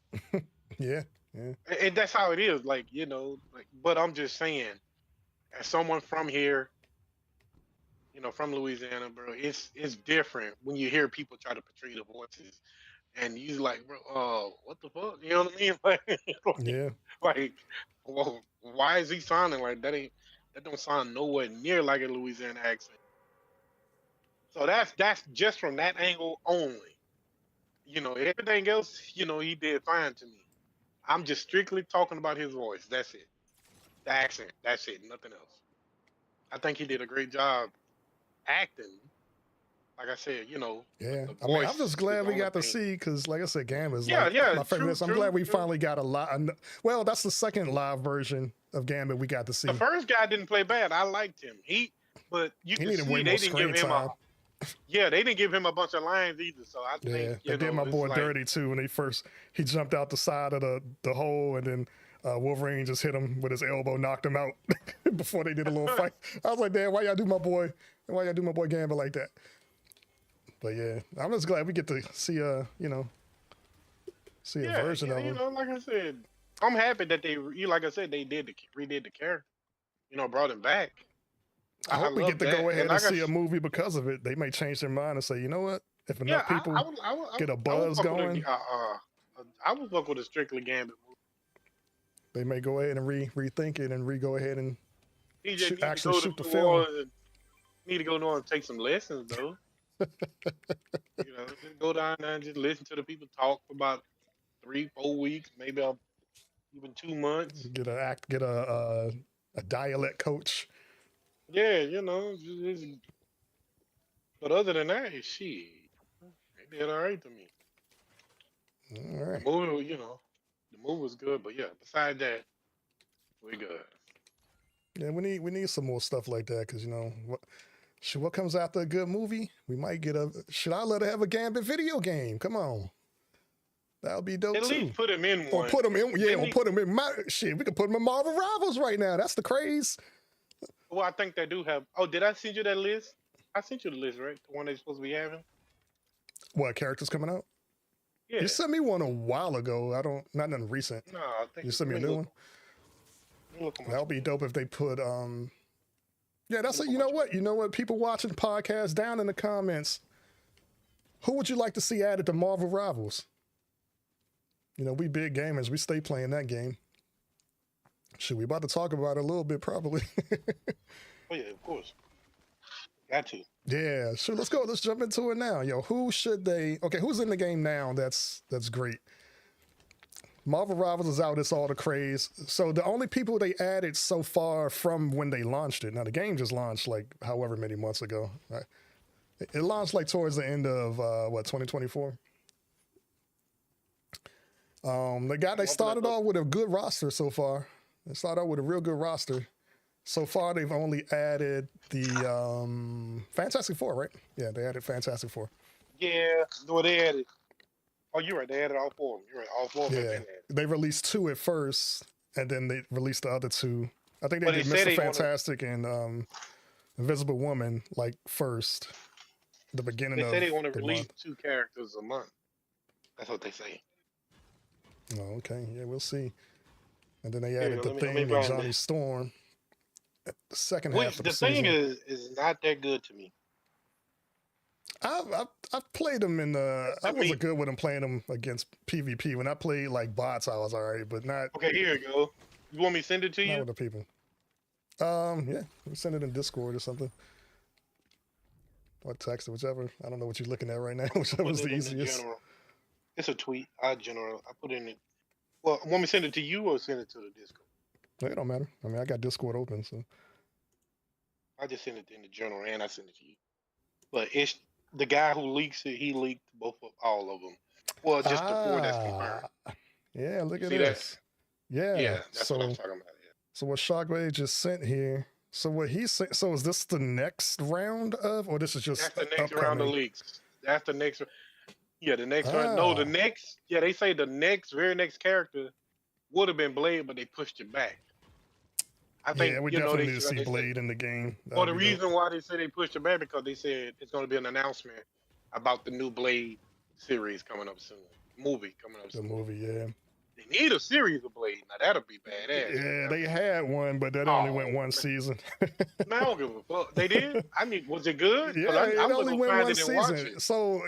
Speaker 1: Yeah. Yeah.
Speaker 2: And that's how it is. Like, like. But I'm just saying, as someone from here, from Louisiana, bro, it's different when you hear people try to portray the voices, and you like, bro, what the fuck? You know what I mean? Like,
Speaker 1: Yeah.
Speaker 2: like, well, why is he sounding like that? That don't sound nowhere near like a Louisiana accent. So that's just from that angle only. Everything else, he did fine to me. I'm just strictly talking about his voice. That's it. The accent. That's it. Nothing else. I think he did a great job acting. Like I said, but
Speaker 1: Yeah.
Speaker 2: the
Speaker 1: I mean, I'm
Speaker 2: voice
Speaker 1: just
Speaker 2: is
Speaker 1: glad
Speaker 2: the
Speaker 1: we
Speaker 2: only
Speaker 1: got to
Speaker 2: thing.
Speaker 1: see, because, like I said, Gambit's
Speaker 2: Yeah,
Speaker 1: like
Speaker 2: yeah,
Speaker 1: my favorite.
Speaker 2: true,
Speaker 1: So I'm glad
Speaker 2: true,
Speaker 1: we
Speaker 2: true.
Speaker 1: finally got a lot. Well, that's the second live version of Gambit we got to
Speaker 2: The
Speaker 1: see.
Speaker 2: first guy didn't play bad. I liked him. But you
Speaker 1: He
Speaker 2: can
Speaker 1: needed way
Speaker 2: see
Speaker 1: more
Speaker 2: they didn't give
Speaker 1: screen
Speaker 2: him a.
Speaker 1: time.
Speaker 2: Yeah, they didn't give him a bunch of lines either. So I think
Speaker 1: Yeah, they did my
Speaker 2: it's
Speaker 1: boy
Speaker 2: like.
Speaker 1: dirty too when he jumped out the side of the hole, and then Wolverine just hit him with his elbow, knocked him out before they did a little fight. I was like, damn, why y'all do my boy? Why y'all do my boy Gambit like that? But yeah, I'm just glad we get to see see a
Speaker 2: Yeah,
Speaker 1: version
Speaker 2: yeah,
Speaker 1: of him.
Speaker 2: like I said, I'm happy that like I said, they redid the character. Brought him back.
Speaker 1: I
Speaker 2: I
Speaker 1: hope we get
Speaker 2: love
Speaker 1: to go
Speaker 2: that. And
Speaker 1: ahead and see a movie because of it. They may change their mind and say, you know what? If
Speaker 2: yeah,
Speaker 1: enough people get a
Speaker 2: I would
Speaker 1: buzz
Speaker 2: fuck with
Speaker 1: going,
Speaker 2: I would fuck with a Strictly Gambit movie.
Speaker 1: they may go ahead and rethink it and go ahead and
Speaker 2: He just need to
Speaker 1: actually
Speaker 2: go to
Speaker 1: shoot the
Speaker 2: New
Speaker 1: film.
Speaker 2: Orleans. Need to go to New Orleans and take some lessons though. Just go down there and just listen to the people talk for about 3, 4 weeks, maybe even 2 months.
Speaker 1: Get a dialect coach.
Speaker 2: Yeah, but other than that, shit, they did all right to me.
Speaker 1: All
Speaker 2: The
Speaker 1: right.
Speaker 2: movie, the movie was good, but yeah, besides that, we good.
Speaker 1: Yeah, we need some more stuff like that, because what comes after a good movie? We might get a. Should I let her have a Gambit video game? Come on, that would be dope
Speaker 2: At
Speaker 1: too.
Speaker 2: least put him in
Speaker 1: Or
Speaker 2: one.
Speaker 1: put them in, yeah,
Speaker 2: Didn't
Speaker 1: or
Speaker 2: he?
Speaker 1: put them in my shit. We could put them in Marvel Rivals right now. That's the craze.
Speaker 2: Well, I think they do have. Oh, did I send you that list? I sent you the list, right? The one they're supposed to be having.
Speaker 1: What characters coming out? You
Speaker 2: Yeah.
Speaker 1: sent me one a while ago. Not nothing recent.
Speaker 2: No, I think
Speaker 1: You sent me a
Speaker 2: let me
Speaker 1: new
Speaker 2: look.
Speaker 1: one.
Speaker 2: Let me look on my
Speaker 1: That would be
Speaker 2: Twitter.
Speaker 1: dope if they put Yeah,
Speaker 2: Let me
Speaker 1: that's it.
Speaker 2: look on
Speaker 1: You
Speaker 2: my
Speaker 1: know what?
Speaker 2: Twitter.
Speaker 1: You know what? People watching podcasts down in the comments. Who would you like to see added to Marvel Rivals? You know, we big gamers. We stay playing that game. Should we about to talk about it a little bit, probably.
Speaker 2: Oh yeah, of course. Got to.
Speaker 1: Yeah, sure. Let's go. Let's jump into it now. Yo, who should they? Okay, who's in the game now? That's great. Marvel Rivals is out. It's all the craze. So the only people they added so far from when they launched it. Now the game just launched like however many months ago. Right? It launched like towards the end of 2024. They started off with a good roster so far. They started out with a real good roster. So far, they've only added the Fantastic Four, right? Yeah, they added Fantastic Four.
Speaker 2: Yeah, no, they added. Oh, you're right. They added all four of them. You're right. All four of them have
Speaker 1: Yeah,
Speaker 2: been added.
Speaker 1: they released two at first, and then they released the other two. I think they
Speaker 2: But
Speaker 1: did
Speaker 2: they said
Speaker 1: Mr.
Speaker 2: they want to.
Speaker 1: Fantastic and Invisible Woman like first, the beginning
Speaker 2: They say
Speaker 1: of
Speaker 2: they want to
Speaker 1: the
Speaker 2: release
Speaker 1: month.
Speaker 2: 2 characters a month. That's what they say.
Speaker 1: Oh, okay. Yeah, we'll see. And then they
Speaker 2: Here,
Speaker 1: added the
Speaker 2: let me
Speaker 1: Thing and
Speaker 2: find
Speaker 1: Johnny
Speaker 2: that.
Speaker 1: Storm at the second half
Speaker 2: Which
Speaker 1: of the
Speaker 2: the thing
Speaker 1: season.
Speaker 2: is not that good to me.
Speaker 1: I've played them in the. I
Speaker 2: To me.
Speaker 1: wasn't good with them playing them against PvP. When I played like bots, I was alright, but not
Speaker 2: Okay, here you go. You want me to send it to
Speaker 1: not
Speaker 2: you?
Speaker 1: with the people. Yeah, we send it in Discord or something. Or text or whichever. I don't know what you're looking at right now. Whichever's
Speaker 2: Put
Speaker 1: the
Speaker 2: it in the
Speaker 1: easiest.
Speaker 2: general. It's a tweet. I put it in it. Well, want me to send it to you or send it to the Discord?
Speaker 1: It don't matter. I mean, I got Discord open, so.
Speaker 2: I just send it in the general and I send it to you. But it's the guy who leaks it. He leaked all of them. Well, just the 4 that's confirmed.
Speaker 1: Yeah, look
Speaker 2: You
Speaker 1: at
Speaker 2: see that?
Speaker 1: this. Yeah.
Speaker 2: Yeah, that's what I'm
Speaker 1: So
Speaker 2: talking about. Yeah.
Speaker 1: so what Shockwave just sent here. So what he sent. So is this the next round of, or this is just
Speaker 2: That's the next round of
Speaker 1: upcoming?
Speaker 2: leaks. That's the next. Yeah, the next round. No, the
Speaker 1: Ah,
Speaker 2: next. Yeah, they say the very next character would have been Blade, but they pushed it back. I
Speaker 1: yeah,
Speaker 2: think
Speaker 1: we
Speaker 2: they
Speaker 1: definitely need to see
Speaker 2: said.
Speaker 1: Blade in the game. That
Speaker 2: Well,
Speaker 1: would
Speaker 2: the
Speaker 1: be dope.
Speaker 2: reason why they say they pushed it back because they said it's going to be an announcement about the new Blade series coming up soon. Movie coming up
Speaker 1: The
Speaker 2: soon.
Speaker 1: movie, yeah.
Speaker 2: They need a series of Blade. Now that'll be badass.
Speaker 1: Yeah, they had one, but that only went one season.
Speaker 2: Man, I don't give a fuck. They did. I mean, was it good? Because
Speaker 1: Yeah,
Speaker 2: I'm
Speaker 1: it
Speaker 2: gonna
Speaker 1: only
Speaker 2: go
Speaker 1: went
Speaker 2: find
Speaker 1: one
Speaker 2: it and watch
Speaker 1: season.
Speaker 2: it.
Speaker 1: So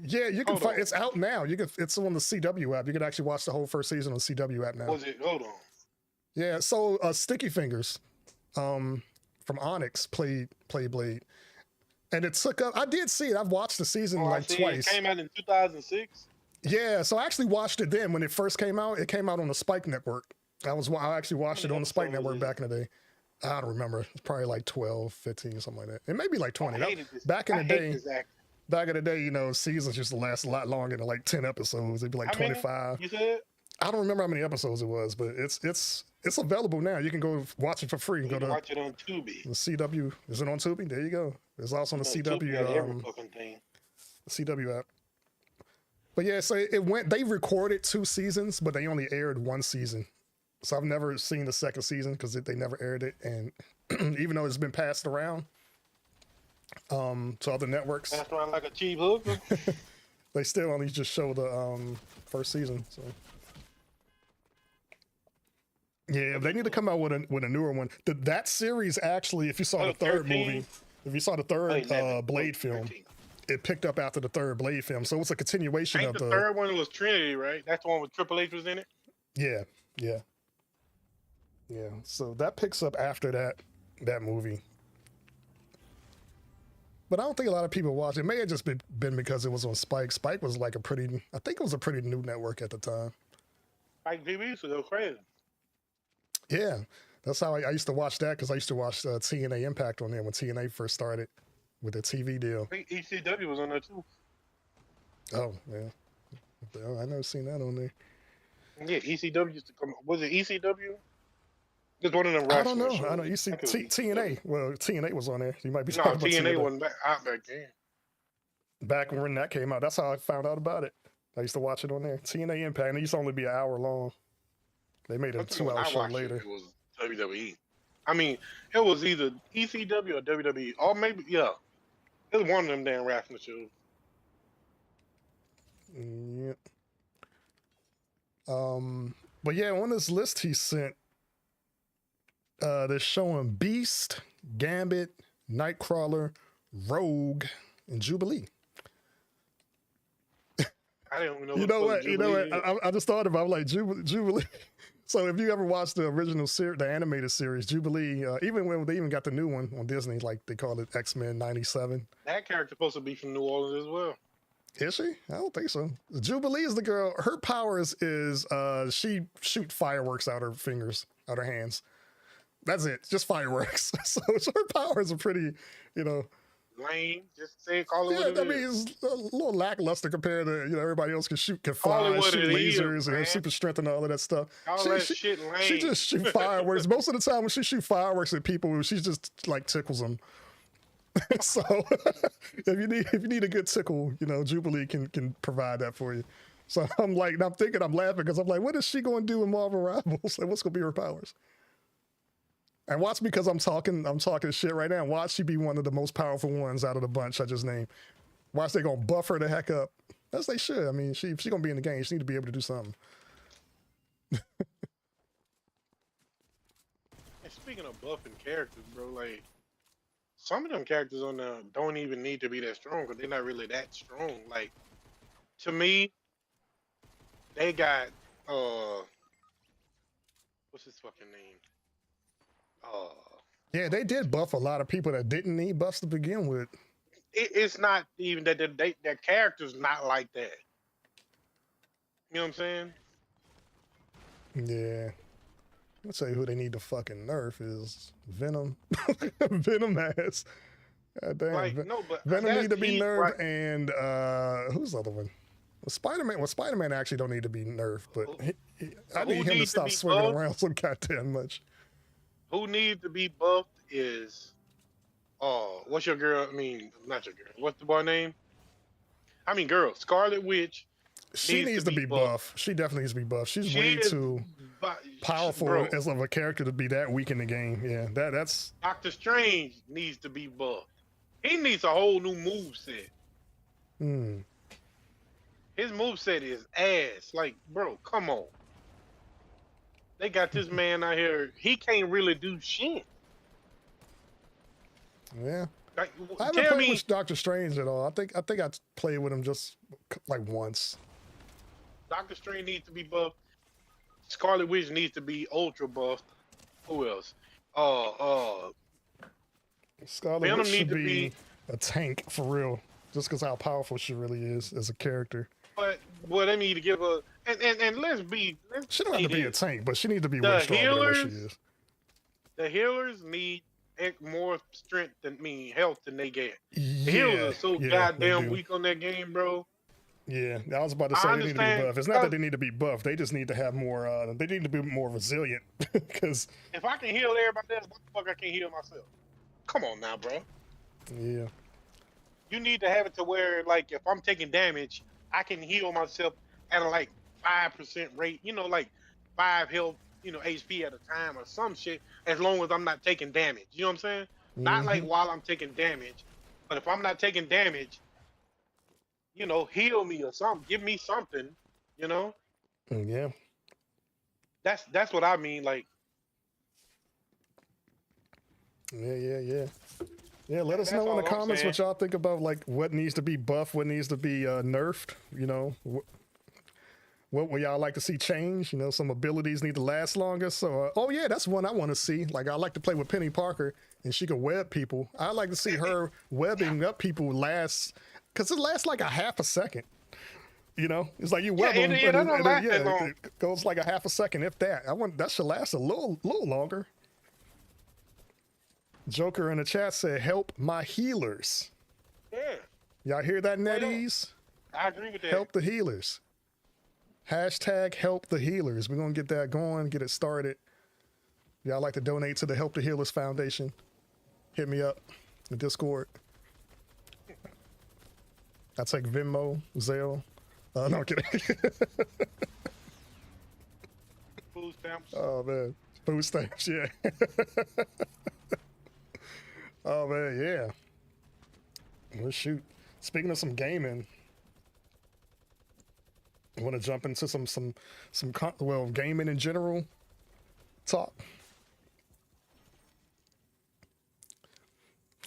Speaker 1: yeah, you can
Speaker 2: Hold
Speaker 1: find
Speaker 2: on.
Speaker 1: it's out now. It's on the CW app. You can actually watch the whole first season on the CW app now.
Speaker 2: Was it? Hold on.
Speaker 1: Yeah, so Sticky Fingers from Onyx played Blade. And it took up I did see it. I've watched the season
Speaker 2: I
Speaker 1: like
Speaker 2: see
Speaker 1: twice.
Speaker 2: it came out in 2006.
Speaker 1: Yeah, so I actually watched it then when it first came out. It came out on the Spike Network. I actually watched it on the Spike Network back in the day. I don't remember. It's probably like 12, 15, something like that. It may be like 20. Back in the day, you know, seasons used to last a lot longer than like 10 episodes. It'd be like 25.
Speaker 2: You said?
Speaker 1: I don't remember how many episodes it was, but it's available now. You can go watch it for free.
Speaker 2: You
Speaker 1: go
Speaker 2: can
Speaker 1: to
Speaker 2: watch it on Tubi.
Speaker 1: the CW. Is it on Tubi? There you go. It's also on the
Speaker 2: Tubi got every fucking thing.
Speaker 1: CW app. But yeah, so it went. They recorded 2 seasons, but they only aired 1 season. So I've never seen the second season because they never aired it. And even though it's been passed around to other networks,
Speaker 2: Passed around like a cheap hooker.
Speaker 1: they still only just show the first season. So yeah, they need to come out with a newer one. That series actually, if you saw the third
Speaker 2: 13?
Speaker 1: movie, if you saw the third
Speaker 2: 11,
Speaker 1: Blade film,
Speaker 2: 13.
Speaker 1: it picked up after the third Blade film. So it's a continuation
Speaker 2: Ain't
Speaker 1: of
Speaker 2: the third one was Trinity, right? That's the one with Triple H was in it.
Speaker 1: Yeah. So that picks up after that movie. But I don't think a lot of people watch it. It may have just been because it was on Spike. Spike was like I think it was a pretty new network at the time.
Speaker 2: Spike TV used to go crazy.
Speaker 1: Yeah, that's how I used to watch that because I used to watch TNA Impact on there when TNA first started with the TV deal.
Speaker 2: I think ECW was on there too.
Speaker 1: Oh, yeah. I never seen that on there.
Speaker 2: Yeah, ECW used to come. Was it ECW? It's one of them.
Speaker 1: I don't know.
Speaker 2: Shows.
Speaker 1: I don't. You see TNA. Well, TNA was on there. You might be
Speaker 2: No,
Speaker 1: talking about
Speaker 2: TNA wasn't out back then.
Speaker 1: Back when that came out, that's how I found out about it. I used to watch it on there. TNA Impact, and it used to only be an hour long. They made a 2-hour show later.
Speaker 2: It was WWE. I mean, it was either ECW or WWE, or maybe it was one of them damn wrestling shows.
Speaker 1: Yeah. But yeah, on this list he sent, they're showing Beast, Gambit, Nightcrawler, Rogue, and Jubilee.
Speaker 2: I didn't even know
Speaker 1: You know what? You know
Speaker 2: Jubilee
Speaker 1: what? I just thought about it, like Jubilee. So if you ever watched the original the animated series, Jubilee, even when they even got the new one on Disney, like they call it X-Men '97.
Speaker 2: That character's supposed to be from New Orleans as well.
Speaker 1: Is she? I don't think so. Jubilee is the girl. Her powers is she shoot fireworks out her fingers, out her hands. That's it. Just fireworks. So her powers are pretty, you know.
Speaker 2: Lame. Just say call it
Speaker 1: Yeah,
Speaker 2: what it
Speaker 1: I mean,
Speaker 2: is.
Speaker 1: it's a little lackluster compared to, you know, everybody else can
Speaker 2: Call
Speaker 1: fly,
Speaker 2: it what
Speaker 1: shoot
Speaker 2: it
Speaker 1: lasers,
Speaker 2: is,
Speaker 1: and have
Speaker 2: man.
Speaker 1: super strength and all of that stuff.
Speaker 2: All that shit lame.
Speaker 1: She just shoot fireworks. Most of the time when she shoot fireworks at people, she just like tickles them. So if you need a good tickle, you know, Jubilee can provide that for you. So I'm laughing because I'm like, what is she going to do in Marvel Rivals? Like, what's going to be her powers? And watch, because I'm talking shit right now. Watch she be one of the most powerful ones out of the bunch I just named. Watch they gonna buff her the heck up. As they should. I mean, she gonna be in the game. She need to be able to do something.
Speaker 2: And speaking of buffing characters, bro, like some of them characters on there don't even need to be that strong because they're not really that strong. Like to me, they got what's his fucking name?
Speaker 1: Yeah, they did buff a lot of people that didn't need buffs to begin with.
Speaker 2: It's not even that their character's not like that. You know what I'm saying?
Speaker 1: Yeah. I'll tell you who they need to fucking nerf is Venom. Venom ass. God damn.
Speaker 2: Like, no, but
Speaker 1: Venom need to be nerfed,
Speaker 2: right?
Speaker 1: and who's the other one? Well, Spider-Man actually don't need to be nerfed, but I need him to stop swinging around so goddamn much.
Speaker 2: Who needs to be buffed is, what's your girl? I mean, not your girl. What's the boy name? I mean, girl, Scarlet Witch.
Speaker 1: She needs to be buffed. She definitely needs to be buffed. She's way too powerful as of a character to be that weak in the game. Yeah, that's.
Speaker 2: Doctor Strange needs to be buffed. He needs a whole new moveset. His moveset is ass. Like, bro, come on. They got this man out here. He can't really do shit.
Speaker 1: Yeah.
Speaker 2: Like,
Speaker 1: I haven't played with Doctor Strange at all. I think I played with him just like once.
Speaker 2: Doctor Strange needs to be buffed. Scarlet Witch needs to be ultra buffed. Who else?
Speaker 1: Scarlet Witch should be a tank for real, just because how powerful she really is as a character.
Speaker 2: But they need to give her and let's
Speaker 1: she don't have to be a tank, but she needs to be way stronger than what she is.
Speaker 2: The healers need more strength health than they get. The
Speaker 1: Yeah,
Speaker 2: healers are so goddamn weak on that game, bro.
Speaker 1: Yeah, I was about to say they need to be buffed. It's not that they need to be buffed; they just need to have more. They need to be more resilient. Because
Speaker 2: if I can heal everybody else, what the fuck I can't heal myself? Come on now, bro.
Speaker 1: Yeah.
Speaker 2: You need to have it to where, like, if I'm taking damage, I can heal myself at a like 5% rate. You know, like 5 health, HP at a time or some shit. As long as I'm not taking damage. You know what I'm saying? Not like while I'm taking damage, but if I'm not taking damage, heal me or something. Give me something.
Speaker 1: Yeah.
Speaker 2: That's what I mean. Like.
Speaker 1: Yeah. Let us know in the comments what y'all think about, like, what needs to be buffed, what needs to be nerfed. What would y'all like to see change? Some abilities need to last longer. So, that's one I want to see. Like, I like to play with Penny Parker, and she can web people. I like to see her webbing up people because it lasts like a half a second. It's like you web them, it goes like a half a second, if that. That should last a little longer. Joker in the chat said, "Help my healers."
Speaker 2: Yeah.
Speaker 1: Y'all hear that, Netties?
Speaker 2: I agree with that.
Speaker 1: Help the healers. Hashtag help the healers. We're going to get that going, get it started. Y'all like to donate to the Help the Healers Foundation? Hit me up in Discord. I take Venmo, Zelle. No, I'm kidding.
Speaker 2: Food stamps.
Speaker 1: Oh, man. Food stamps, yeah. Oh, man, yeah. Well, shoot. Speaking of some gaming, Want to jump into well, gaming in general talk?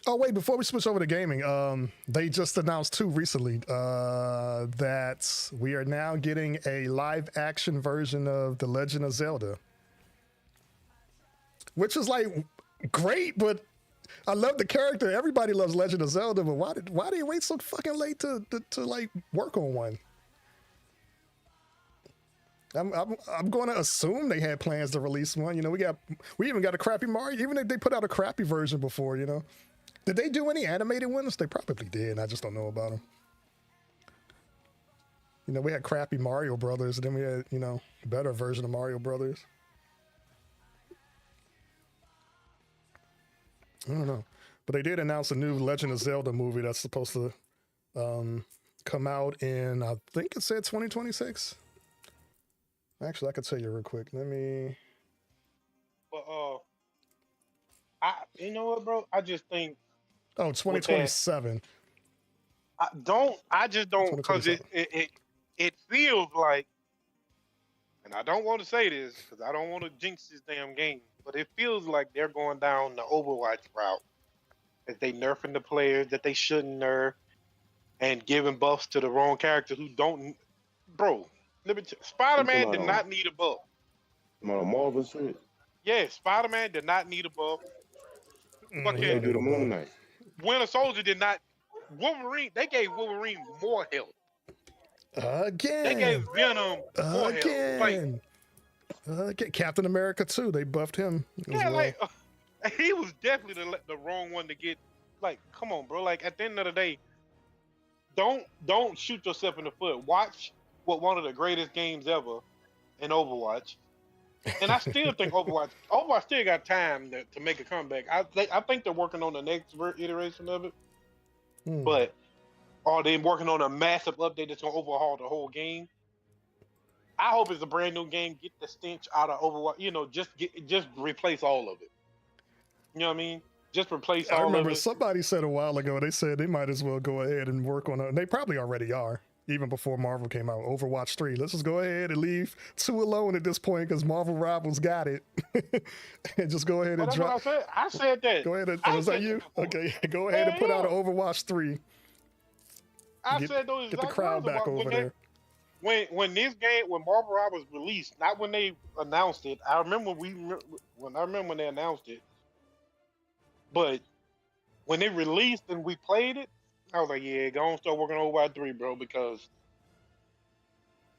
Speaker 1: Oh wait, before we switch over to gaming, they just announced too recently that we are now getting a live action version of The Legend of Zelda, which is like great, but I love the character. Everybody loves Legend of Zelda, but why did you wait so fucking late to like work on one? I'm going to assume they had plans to release one. You know, we even got a crappy Mario. Even if they put out a crappy version before, you know. Did they do any animated ones? They probably did. I just don't know about them. You know, we had crappy Mario Brothers, and then we had, you know, better version of Mario Brothers. I don't know. But they did announce a new Legend of Zelda movie that's supposed to come out in, I think it said 2026. Actually, I could tell you real quick. Let me...
Speaker 2: But, you know what, bro? I just think...
Speaker 1: Oh, 2027.
Speaker 2: I just don't, because it feels like, and I don't want to say this because I don't want to jinx this damn game, but it feels like they're going down the Overwatch route. That they nerfing the players that they shouldn't nerf and giving buffs to the wrong characters who don't. Bro, Spider-Man did not need a buff.
Speaker 3: Marvel shit?
Speaker 2: Yeah, Spider-Man did not need a buff. Fucking Winter Soldier did not. Wolverine, they gave Wolverine more health.
Speaker 1: Again.
Speaker 2: They gave Venom more health.
Speaker 1: Like, Captain America too. They buffed him.
Speaker 2: Yeah, well. Like he was definitely the wrong one to get. Like, come on, bro. Like at the end of the day, don't shoot yourself in the foot. Watch what one of the greatest games ever in Overwatch. And I still think Overwatch still got time to make a comeback. I think they're working on the next iteration of it. But are they working on a massive update that's gonna overhaul the whole game? I hope it's a brand new game. Get the stench out of Overwatch. You know, just replace all of it. You know what I mean? Just replace all of it.
Speaker 1: I remember somebody said a while ago. They said they might as well go ahead and work on it. And they probably already are. Even before Marvel came out, Overwatch 3. Let's just go ahead and leave 2 alone at this point because Marvel Rivals got it. And just go ahead and drop.
Speaker 2: What I said that.
Speaker 1: Go ahead and, was that you? Okay, go ahead and put out an Overwatch 3.
Speaker 2: Said those.
Speaker 1: Get the crowd back over there.
Speaker 2: When this game, when Marvel Rivals released, not when they announced it. I remember when they announced it. But when they released and we played it, I was like, yeah, go on, start working on Overwatch 3, bro, because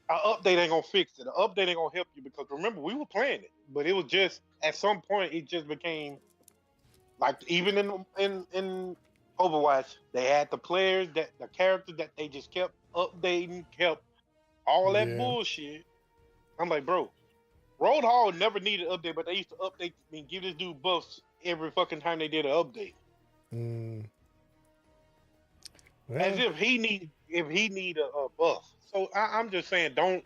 Speaker 2: an update ain't gonna fix it. An update ain't gonna help you because remember, we were playing it, but it was just at some point it just became like even in Overwatch, they had the players the characters that they just kept updating, kept all that bullshit. I'm like, bro, Roadhog never needed an update, but they used to update and give this dude buffs every fucking time they did an update. As if he need a buff. So I'm just saying, don't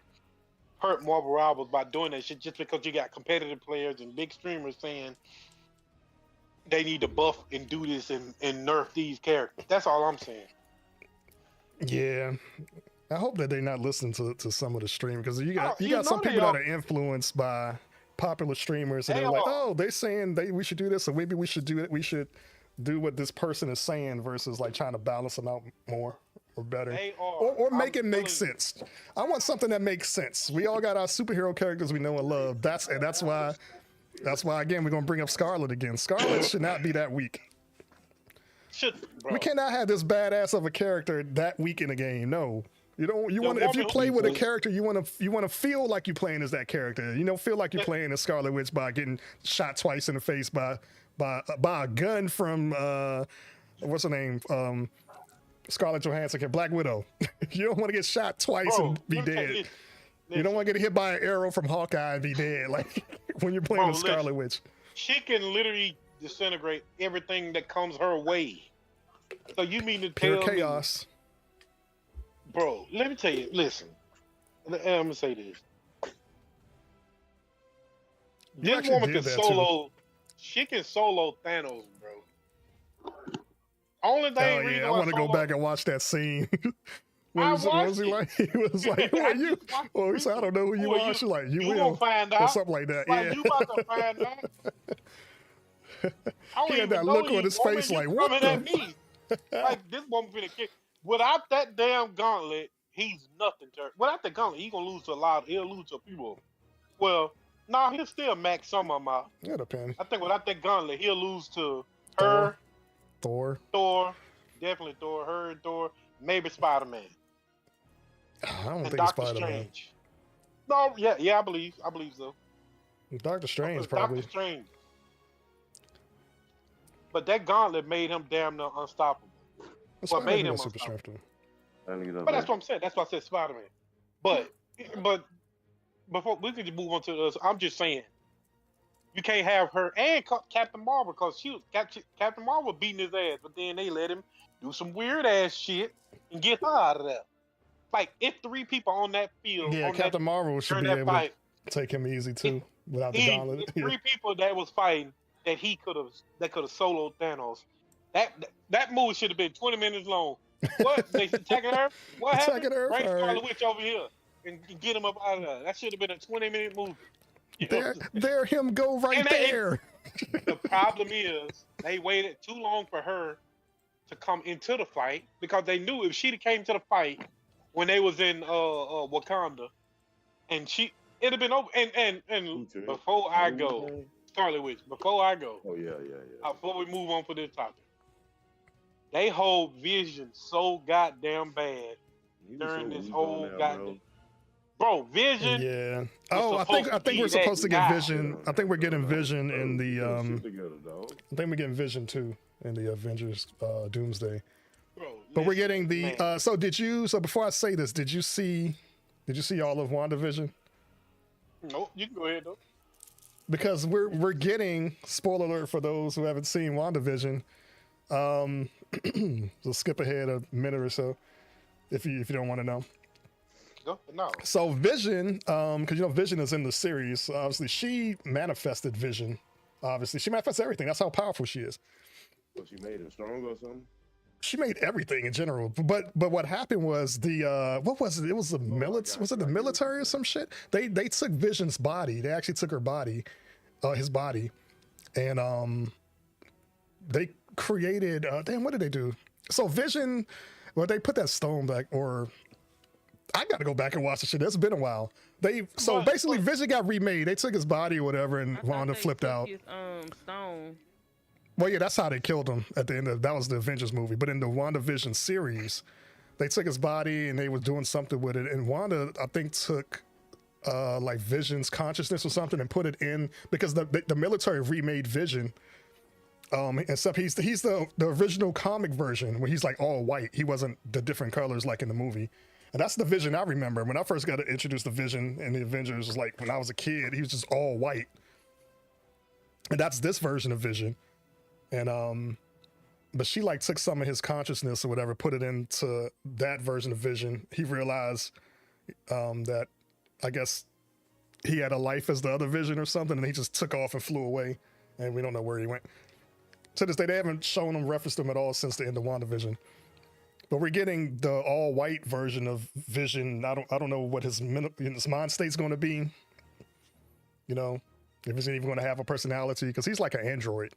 Speaker 2: hurt Marvel Rivals by doing that shit just because you got competitive players and big streamers saying they need to buff and do this and nerf these characters. That's all I'm saying.
Speaker 1: Yeah. I hope that they're not listening to some of the stream because you got some people that are influenced by popular streamers and they're like, oh, they're saying we should do this, so maybe we should do it. We should do what this person is saying versus like trying to balance them out more or better or make it make sense. I want something that makes sense. We all got our superhero characters we know and love. That's why again we're gonna bring up Scarlet again. Scarlet should not be that weak. We cannot have this badass of a character that weak in a game. No. You want if you play with a character, you want to feel like you're playing as that character. You don't feel like you're playing as Scarlet Witch by getting shot twice in the face by a gun from what's her name? Scarlett Johansson, Black Widow. You don't want to get shot twice and be dead. You don't want to get hit by an arrow from Hawkeye and be dead. Like when you're playing with Scarlet Witch.
Speaker 2: She can literally disintegrate everything that comes her way. So you mean to tell me?
Speaker 1: Pure chaos.
Speaker 2: Bro, let me tell you, listen. I'm gonna say this. This woman can solo. She can solo Thanos, bro. Only thing.
Speaker 1: Oh yeah, I want to go back and watch that scene
Speaker 2: I
Speaker 1: What was
Speaker 2: watched
Speaker 1: he
Speaker 2: it.
Speaker 1: like? He was like, "Who are
Speaker 2: I
Speaker 1: you?"
Speaker 2: just watched
Speaker 1: Or
Speaker 2: the
Speaker 1: he said, "I
Speaker 2: prequel.
Speaker 1: don't know who you
Speaker 2: Who are
Speaker 1: are."
Speaker 2: you?
Speaker 1: She's like, "You
Speaker 2: You gonna
Speaker 1: will,"
Speaker 2: find
Speaker 1: or
Speaker 2: out.
Speaker 1: something like that.
Speaker 2: Like
Speaker 1: Yeah.
Speaker 2: you about to find out. I don't
Speaker 1: He had
Speaker 2: even
Speaker 1: that
Speaker 2: know
Speaker 1: look on
Speaker 2: you,
Speaker 1: his
Speaker 2: woman.
Speaker 1: face,
Speaker 2: You
Speaker 1: like, "What
Speaker 2: coming
Speaker 1: the?"
Speaker 2: at me? Like this woman finna kick. Without that damn gauntlet, he's nothing to her. Without the gauntlet, he gonna lose to a lot. He'll lose to people. Well, nah, he'll still max some of them out.
Speaker 1: Yeah, depends.
Speaker 2: I think without that gauntlet, he'll lose to
Speaker 1: Thor.
Speaker 2: her,
Speaker 1: Thor.
Speaker 2: Thor, definitely Thor, her and Thor, maybe Spider-Man
Speaker 1: I don't
Speaker 2: and
Speaker 1: think it's
Speaker 2: Doctor
Speaker 1: Spider-Man.
Speaker 2: Strange. No, yeah, I believe so.
Speaker 1: Doctor Strange
Speaker 2: It's Doctor
Speaker 1: probably.
Speaker 2: Strange. But that gauntlet made him damn near unstoppable. What
Speaker 1: Spider-Man
Speaker 2: made
Speaker 1: do
Speaker 2: him
Speaker 1: got super
Speaker 2: unstoppable?
Speaker 1: strength too.
Speaker 2: But that's what I'm saying. That's why I said Spider-Man. But before we could move on to this, I'm just saying you can't have her and Captain Marvel because she was Captain Marvel beating his ass, but then they let him do some weird ass shit and get her out of there. Like if 3 people on that field
Speaker 1: Yeah,
Speaker 2: on
Speaker 1: Captain
Speaker 2: that
Speaker 1: Marvel should
Speaker 2: during
Speaker 1: be
Speaker 2: that
Speaker 1: able to
Speaker 2: fight,
Speaker 1: take him easy too without the gauntlet.
Speaker 2: it's
Speaker 1: Yeah.
Speaker 2: 3 people that was fighting that could have soloed Thanos. That movie should have been 20 minutes long. What they attacking her? What happened?
Speaker 1: Attacking Earth.
Speaker 2: Bring
Speaker 1: All
Speaker 2: Scarlet
Speaker 1: right.
Speaker 2: Witch over here and get him up out of there. That should have been a 20-minute movie. You know?
Speaker 1: There him go right
Speaker 2: And
Speaker 1: there.
Speaker 2: the problem is they waited too long for her to come into the fight because they knew if she came to the fight when they was in Wakanda and it'd have been over. And before I go, Scarlet Witch. Before I go,
Speaker 3: Oh yeah.
Speaker 2: before we move on for this topic, they hold Vision so goddamn bad during this whole goddamn. Bro, Vision.
Speaker 1: Yeah. Oh, I think we're supposed to get Vision. I think we're getting Vision in the I think we're getting Vision too in the Avengers Doomsday.
Speaker 2: Bro,
Speaker 1: but we're getting the so before I say this, did you see all of WandaVision?
Speaker 2: Nope, you can go ahead though.
Speaker 1: Because we're getting, spoiler alert for those who haven't seen WandaVision. So skip ahead a minute or so if you don't want to know.
Speaker 2: No.
Speaker 1: So Vision, because Vision is in the series. Obviously, she manifested Vision. Obviously, she manifests everything. That's how powerful she is.
Speaker 3: So she made him strong or something?
Speaker 1: She made everything in general. But what happened was what was it? It was the military. Was it the military or some shit? They took Vision's body. They actually took her body, his body, and they created. Damn, what did they do? So Vision, well, they put that stone back, or I got to go back and watch the shit. It's been a while. Basically, Vision got remade. They took his body or whatever, and Wanda flipped out.
Speaker 4: His, stone.
Speaker 1: Well, yeah, that's how they killed him at the end of that was the Avengers movie. But in the WandaVision series, they took his body and they were doing something with it. And Wanda, I think, took like Vision's consciousness or something and put it in because the military remade Vision. Except he's the original comic version where he's like all white. He wasn't the different colors like in the movie. And that's the Vision I remember. When I first got to introduce the Vision in the Avengers, was like when I was a kid, he was just all white. And that's this version of Vision. And but she like took some of his consciousness or whatever, put it into that version of Vision. He realized that I guess he had a life as the other Vision or something, and he just took off and flew away, and we don't know where he went. To this day, they haven't shown him, referenced him at all since the end of WandaVision. But we're getting the all-white version of Vision. I don't know what his mind state's going to be. You know, if he's even going to have a personality, because he's like an android.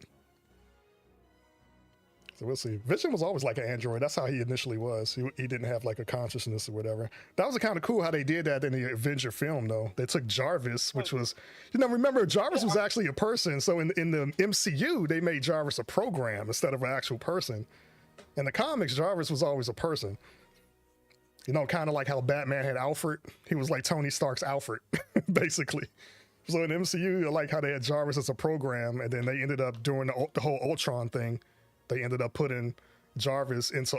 Speaker 1: So we'll see. Vision was always like an android. That's how he initially was. He didn't have like a consciousness or whatever. That was kind of cool how they did that in the Avenger film, though. They took Jarvis, which was, remember Jarvis was actually a person. So in the MCU, they made Jarvis a program instead of an actual person. In the comics, Jarvis was always a person. Kind of like how Batman had Alfred. He was like Tony Stark's Alfred, basically. So in the MCU, I like how they had Jarvis as a program, and then they ended up doing the whole Ultron thing. They ended up putting Jarvis into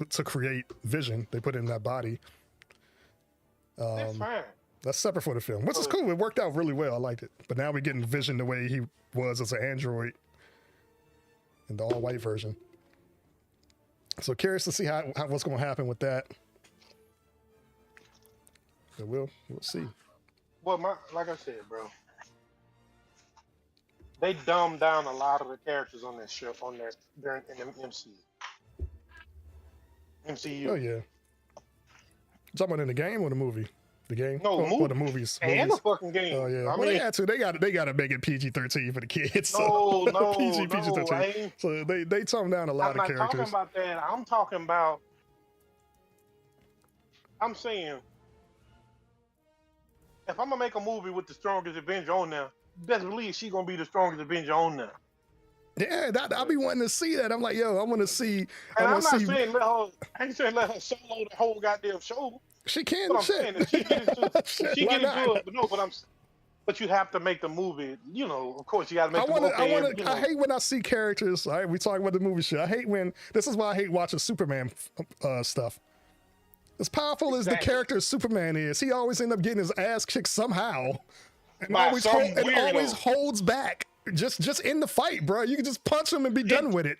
Speaker 1: to create Vision. They put in that body.
Speaker 2: That's fine.
Speaker 1: That's separate for the film, which is cool. It worked out really well. I liked it. But now we're getting Vision the way he was as an android in the all-white version. So curious to see how what's going to happen with that. So we'll see.
Speaker 2: Well, like I said, bro, they dumbed down a lot of the characters on that show in the MCU. MCU.
Speaker 1: Oh yeah. Talking about in the game or the movie? The game?
Speaker 2: No,
Speaker 1: or the movies?
Speaker 2: And the fucking game.
Speaker 1: Oh yeah.
Speaker 2: I
Speaker 1: Well,
Speaker 2: mean,
Speaker 1: they had to. They got to make it PG-13 for the kids.
Speaker 2: no,
Speaker 1: So
Speaker 2: no,
Speaker 1: PG,
Speaker 2: no.
Speaker 1: PG-13. So they toned down a lot
Speaker 2: I'm
Speaker 1: of
Speaker 2: not
Speaker 1: characters.
Speaker 2: talking about that. I'm talking about. I'm saying, if I'm gonna make a movie with the strongest Avenger on there, best believe she's gonna be the strongest Avenger on there.
Speaker 1: Yeah, I'll be wanting to see that. I'm like, yo, I want to see.
Speaker 2: And
Speaker 1: I
Speaker 2: I'm not
Speaker 1: see.
Speaker 2: saying let her. I ain't saying let her solo the whole goddamn show.
Speaker 1: She can.
Speaker 2: But I'm
Speaker 1: Shit.
Speaker 2: saying if she get into,
Speaker 1: Shit,
Speaker 2: she
Speaker 1: why
Speaker 2: get into
Speaker 1: not?
Speaker 2: it, but no, but you have to make the movie. You know, of course, you got to make.
Speaker 1: I hate when I see characters. All right, we talk about the movie shit. I hate when. This is why I hate watching Superman stuff. As powerful as the character Superman is, he always end up getting his ass kicked somehow, and always holds back. Just in the fight, bro. You can just punch him and be done with it.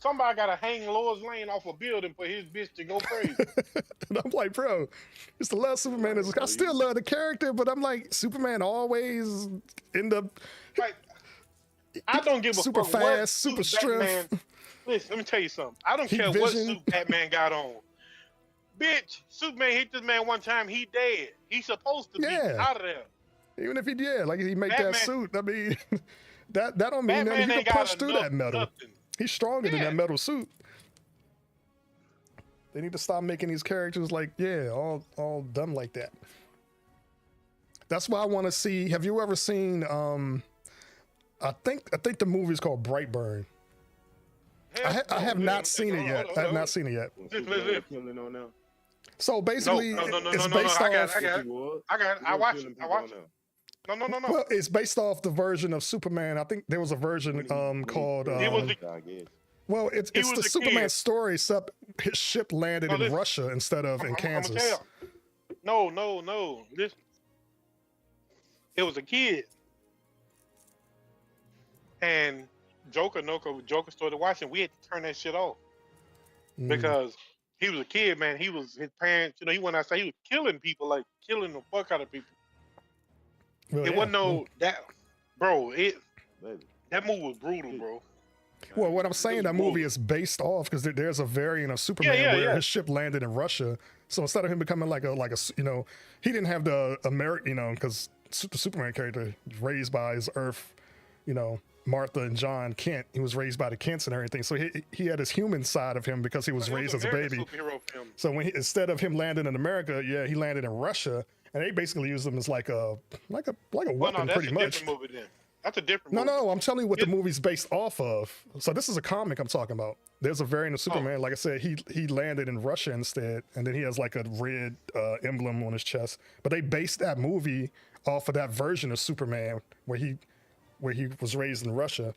Speaker 2: Somebody got to hang Lois Lane off a building for his bitch to go crazy.
Speaker 1: And I'm like, bro, it's the love Superman. I still love the character, but I'm like, Superman always end up.
Speaker 2: Like, I don't give a
Speaker 1: super
Speaker 2: fuck
Speaker 1: fast,
Speaker 2: what
Speaker 1: super
Speaker 2: suit
Speaker 1: strength.
Speaker 2: Batman, listen, let me tell you something. I don't
Speaker 1: Heat
Speaker 2: care
Speaker 1: vision.
Speaker 2: what suit Batman got on. Bitch, Superman hit this man one time, he dead. He's supposed to be out of there.
Speaker 1: Even if he did, like he make
Speaker 2: Batman,
Speaker 1: that suit, I mean, that don't mean
Speaker 2: Batman
Speaker 1: that he can punch through that metal.
Speaker 2: Nothing.
Speaker 1: He's stronger than that metal suit. They need to stop making these characters like, all dumb like that. That's why I want to see. Have you ever seen? I think the movie's called Brightburn. I have not seen it yet. I have not seen it yet. So basically, it's based off.
Speaker 2: I got it. I watched it. No.
Speaker 1: Well, it's based off the version of Superman. I think there was a version called. Well, it's the Superman story, except his ship landed in Russia instead of in Kansas.
Speaker 2: No. Listen. It was a kid. And Joker started watching. We had to turn that shit off. Because he was a kid, man. His parents, he went outside. He was killing people, like killing the fuck out of people.
Speaker 1: Well,
Speaker 2: it wasn't that movie was brutal, bro.
Speaker 1: Well, what I'm saying, that movie is based off because there's a variant of Superman where his ship landed in Russia. So instead of him becoming like a he didn't have the American, because the Superman character was raised by his Earth, Martha and John Kent. He was raised by the Kents and everything. So he had his human side of him because he was raised as a baby. So instead of him landing in America, he landed in Russia, and they basically used him as like a weapon, pretty much.
Speaker 2: Different movie then. That's a different movie.
Speaker 1: No, I'm telling you what the movie's based off of. So this is a comic I'm talking about. There's a variant of Superman. Like I said, he landed in Russia instead, and then he has like a red emblem on his chest. But they based that movie off of that version of Superman where he was raised in Russia.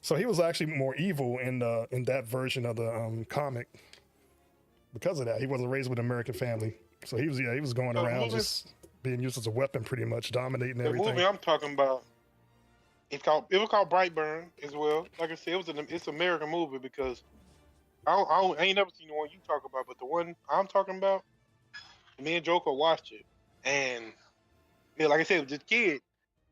Speaker 1: So he was actually more evil in that version of the comic. Because of that, he wasn't raised with an American family. So he was going around just being used as a weapon, pretty much dominating everything.
Speaker 2: The movie I'm talking about. It was called Brightburn as well. Like I said, it's an American movie because I ain't never seen the one you talk about, but the one I'm talking about, me and Joker watched it, and like I said, this kid,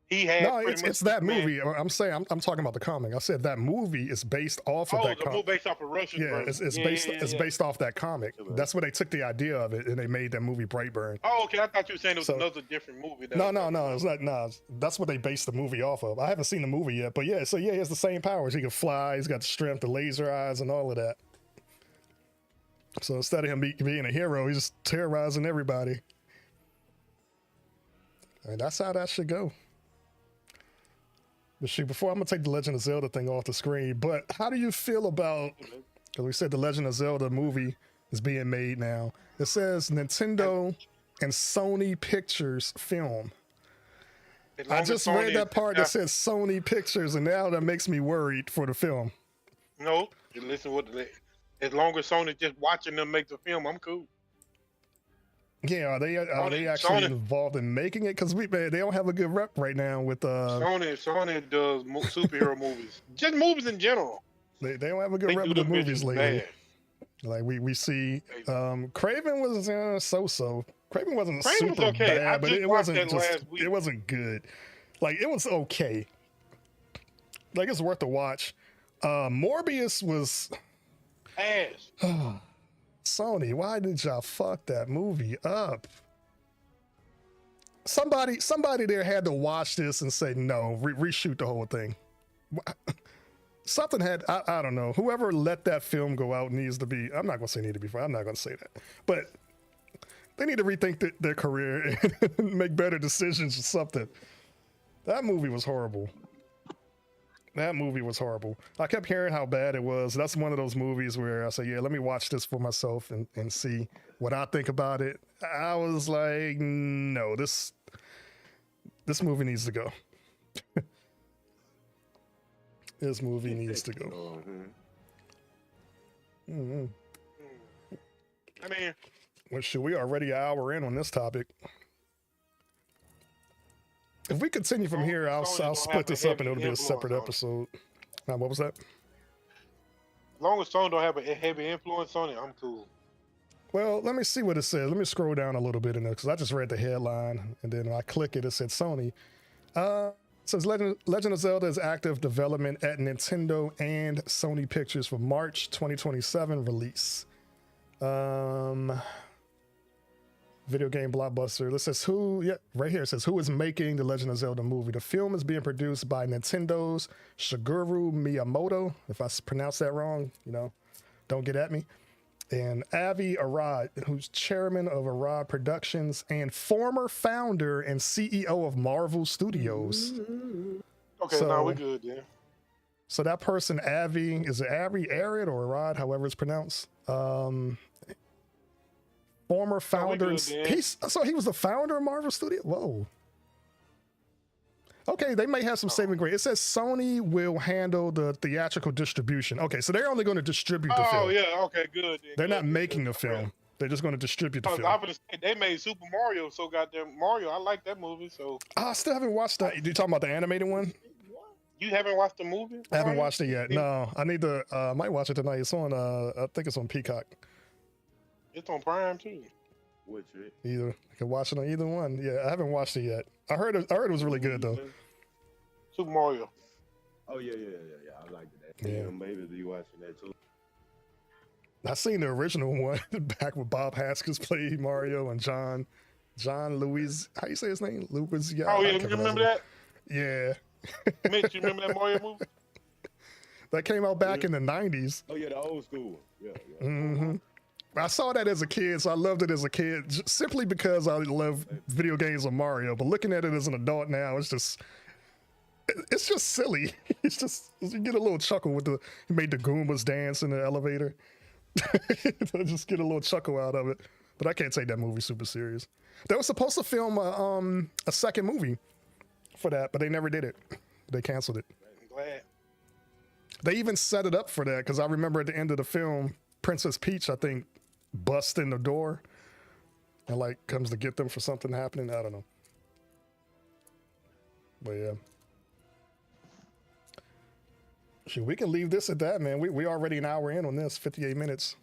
Speaker 2: he had
Speaker 1: it's that movie. I'm saying I'm talking about the comic. I said that movie is based off of that comic.
Speaker 2: Movie based off of Russian.
Speaker 1: Yeah, it's based off that comic. That's where they took the idea of it and they made that movie Brightburn.
Speaker 2: Oh, okay. I thought you were saying it was another different movie.
Speaker 1: No, it's not. No, that's what they based the movie off of. I haven't seen the movie yet, but he has the same powers. He can fly. He's got the strength, the laser eyes, and all of that. So instead of him being a hero, he's just terrorizing everybody. I mean, that's how that should go. But shoot, before I'm gonna take the Legend of Zelda thing off the screen, but how do you feel about, because we said the Legend of Zelda movie is being made now. It says Nintendo and Sony Pictures film. I just read that part that says Sony Pictures, and now that makes me worried for the film.
Speaker 2: No, listen, as long as Sony just watching them make the film, I'm cool.
Speaker 1: Yeah, are they actually involved in making it? Because they don't have a good rep right now with
Speaker 2: Sony does superhero movies, just movies in general.
Speaker 1: They don't have a good rep with the movies lately. Bad. Like we see, Craven was so. Craven wasn't super bad, but it wasn't good. Like it was okay. Like it's worth a watch. Morbius was.
Speaker 2: Ass.
Speaker 1: Sony, why did y'all fuck that movie up? Somebody there had to watch this and say no, reshoot the whole thing. Something had, I don't know. Whoever let that film go out needs to be. I'm not gonna say need to be fired. I'm not gonna say that, but they need to rethink their career and make better decisions or something. That movie was horrible. That movie was horrible. I kept hearing how bad it was. That's one of those movies where I say, yeah, let me watch this for myself and see what I think about it. I was like, no, this movie needs to go. This movie needs to go. Mm-hmm.
Speaker 2: I mean,
Speaker 1: well, should we already an hour in on this topic? If we continue from here, I'll split this up and it'll be a separate episode. Now, what was that?
Speaker 2: As long as Sony don't have a heavy influence on it, I'm cool.
Speaker 1: Well, let me see what it says. Let me scroll down a little bit in there because I just read the headline and then when I click it, it said Sony. It says Legend of Zelda is active development at Nintendo and Sony Pictures for March 2027 release. Video game blockbuster. It says right here it says who is making the Legend of Zelda movie. The film is being produced by Nintendo's Shigeru Miyamoto. If I pronounce that wrong, don't get at me. And Avi Arad, who's chairman of Arad Productions and former founder and CEO of Marvel Studios.
Speaker 2: Okay, now we're good, yeah.
Speaker 1: So that person, Avi, is it Avi Arad or Arad, however it's pronounced? Former founder. He was the founder of Marvel Studios? Whoa. Okay, they may have some saving grace. It says Sony will handle the theatrical distribution. Okay, so they're only going to distribute the film.
Speaker 2: Oh, yeah, okay, good.
Speaker 1: They're not making the film. They're just going to distribute the film.
Speaker 2: I was going to say, they made Super Mario, so goddamn Mario. I like that movie, so.
Speaker 1: I still haven't watched that. You talking about the animated one?
Speaker 2: You haven't watched the movie?
Speaker 1: I haven't watched it yet. No, I need to, I might watch it tonight. It's on, I think it's on Peacock.
Speaker 2: It's on Prime, too.
Speaker 3: Which
Speaker 1: either I can watch it on either one. Yeah, I haven't watched it yet. I heard it was really good though.
Speaker 2: Super Mario.
Speaker 3: Oh yeah. I liked that. Yeah, maybe be watching that too.
Speaker 1: I seen the original one back with Bob Haskins played Mario and John Louis. How you say his name? Louis. Yeah.
Speaker 2: Oh yeah, you remember that?
Speaker 1: Yeah.
Speaker 2: Mitch, you remember that Mario movie?
Speaker 1: That came out back in the 90s.
Speaker 3: Oh yeah, the old school. Yeah.
Speaker 1: Mm-hmm. I saw that as a kid, so I loved it as a kid simply because I love video games of Mario. But looking at it as an adult now, it's just silly. It's just, you get a little chuckle with he made the Goombas dance in the elevator. I just get a little chuckle out of it. But I can't take that movie super serious. They were supposed to film a second movie for that, but they never did it. They canceled it.
Speaker 2: I'm glad.
Speaker 1: They even set it up for that because I remember at the end of the film, Princess Peach, I think, busts in the door and comes to get them for something happening. I don't know. But yeah. Shoot, we can leave this at that, man. We already an hour in on this, 58 minutes.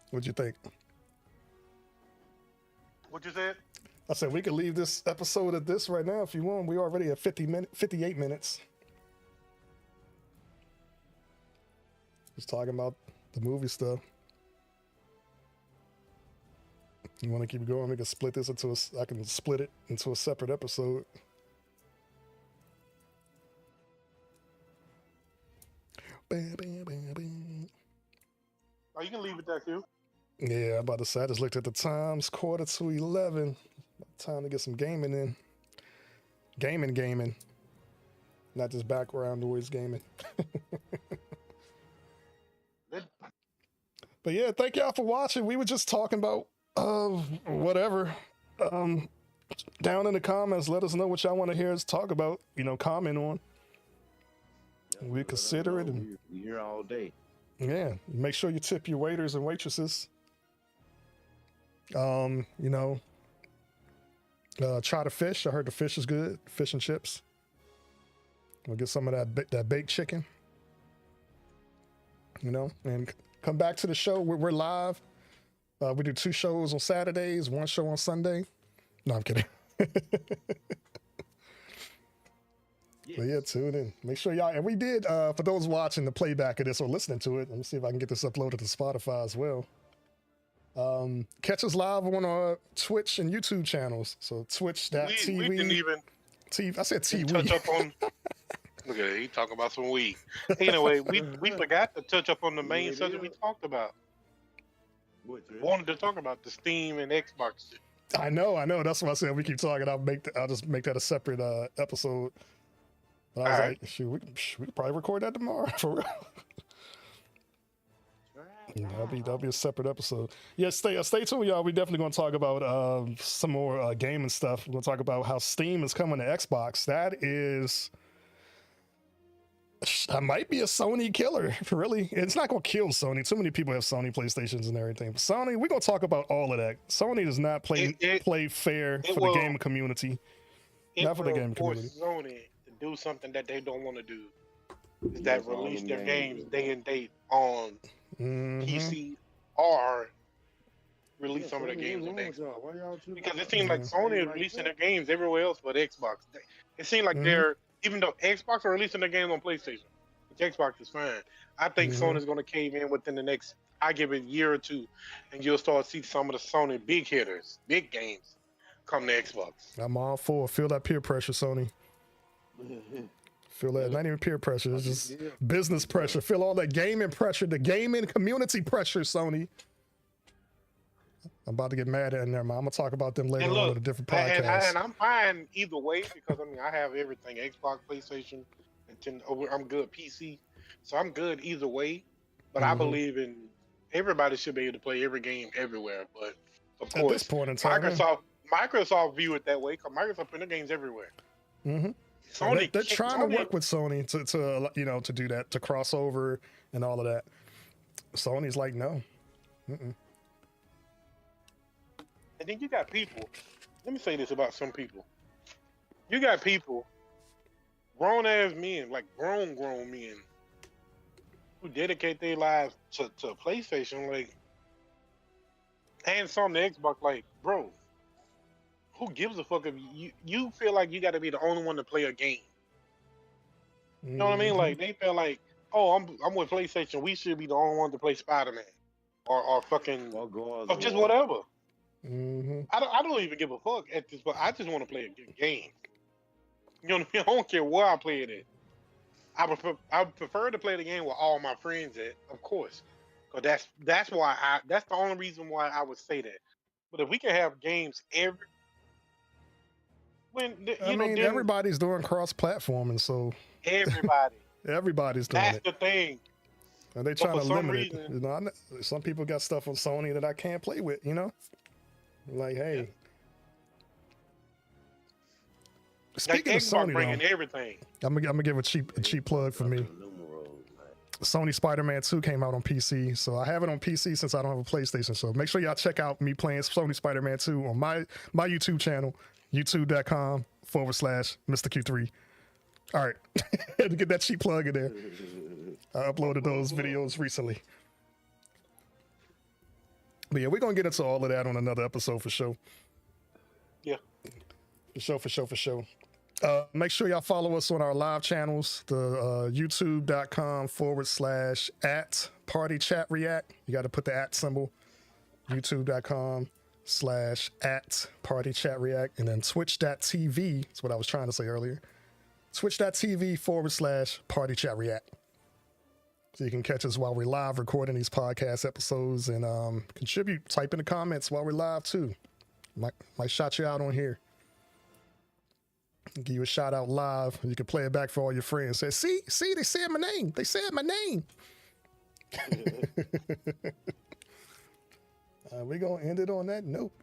Speaker 1: What'd you think?
Speaker 2: What you said?
Speaker 1: I said we could leave this episode at this right now if you want. We already at 58 minutes. Just talking about the movie stuff. You want to keep going? We can split this I can split it into a separate episode. Bam, bam, bam, bam.
Speaker 2: Oh, you can leave it there, too.
Speaker 1: Yeah, I'm about to say, I just looked at the times, 11:15. Time to get some gaming in. Gaming. Not just background noise gaming. But yeah, thank y'all for watching. We were just talking about whatever. Down in the comments, let us know what y'all want to hear us talk about. Comment on.
Speaker 3: Yeah,
Speaker 1: we consider it.
Speaker 3: And we here all day.
Speaker 1: Yeah, make sure you tip your waiters and waitresses. Try the fish. I heard the fish is good. Fish and chips. We'll get some of that baked chicken. And come back to the show. We're live. We do 2 shows on Saturdays, 1 show on Sunday. No, I'm kidding.
Speaker 3: Yeah,
Speaker 1: But yeah, tune in. Make sure y'all, and we did, for those watching the playback of this or listening to it, let me see if I can get this uploaded to Spotify as well. Catch us live on our Twitch and YouTube channels. So twitch.tv.
Speaker 2: We didn't even
Speaker 1: I said TV.
Speaker 2: touch up on. Look at it, he talking about some weed. Anyway, we forgot to touch up on the main subject we talked about. Wanted to talk about the Steam and Xbox shit.
Speaker 1: I know. That's why I said we keep talking. I'll just make that a separate episode. But I was like, shoot, we could probably record that tomorrow for real. That'll be a separate episode. Yeah, stay tuned, y'all. We're definitely going to talk about some more gaming stuff. We're going to talk about how Steam is coming to Xbox. That might be a Sony killer, really. It's not going to kill Sony. Too many people have Sony PlayStations and everything. But Sony, we're going to talk about all of that. Sony does not play fair for the gaming community. Not for the gaming community.
Speaker 2: Sony to do something that they don't want to do. Is that release their games day and date on PC or release some of their games on Xbox. Because it seems like Sony is releasing their games everywhere else but Xbox. It seems like they're, even though Xbox are releasing their games on PlayStation, which Xbox is fine, I think Sony's going to cave in within the next, I give it a year or two, and you'll start to see some of the Sony big hitters, big games, come to Xbox.
Speaker 1: I'm all for it. Feel that peer pressure, Sony. Feel that, not even peer pressure, it's just business pressure. Feel all that gaming pressure, the gaming community pressure, Sony. I'm about to get mad at them. I'm going to talk about them later on in a different podcast.
Speaker 2: And I'm fine either way because, I mean, I have everything, Xbox, PlayStation, Nintendo. I'm good PC. So I'm good either way. But I believe in everybody should be able to play every game everywhere. But, of course,
Speaker 1: at this point in time,
Speaker 2: Microsoft view it that way because Microsoft put their games everywhere.
Speaker 1: Sony, they're trying to work with Sony to do that, to cross over and all of that. Sony's like, no.
Speaker 2: And then you got people, let me say this about some people. You got people, grown ass men, like grown men, who dedicate their lives to PlayStation, like, and some to Xbox, like, bro, who gives a fuck if you feel like you got to be the only one to play a game? You know what I mean? Like, they feel like, oh, I'm with PlayStation, we should be the only one to play Spider-Man or fucking, or just whatever. I don't even give a fuck at this, but I just want to play a good game. You know what I mean? I don't care where I play it at. I prefer to play the game with all my friends at, of course. Because that's the only reason why I would say that. But if we can have games
Speaker 1: everybody's doing cross-platforming, so everybody's doing it.
Speaker 2: That's the thing.
Speaker 1: And they trying to limit it. You know, some people got stuff on Sony that I can't play with. You know. Like, hey. Speaking of Sony,
Speaker 2: bringing everything.
Speaker 1: I'm gonna give a cheap plug for me. Sony Spider-Man 2 came out on PC, so I have it on PC since I don't have a PlayStation. So make sure y'all check out me playing Sony Spider-Man 2 on my YouTube channel, youtube.com/Mr. Q3. All right, had to get that cheap plug in there. I uploaded those videos recently. But yeah, we're going to get into all of that on another episode for sure.
Speaker 2: Yeah.
Speaker 1: For sure. Make sure y'all follow us on our live channels, the youtube.com/@partychatreact. You got to put the @ symbol. youtube.com/@partychatreact. And then twitch.tv. That's what I was trying to say earlier. twitch.tv/partychatreact. So you can catch us while we're live recording these podcast episodes and contribute. Type in the comments while we're live too. Might shout you out on here. Give you a shout out live. You can play it back for all your friends. Say, see, they said my name. They said my name. We're gonna end it on that note.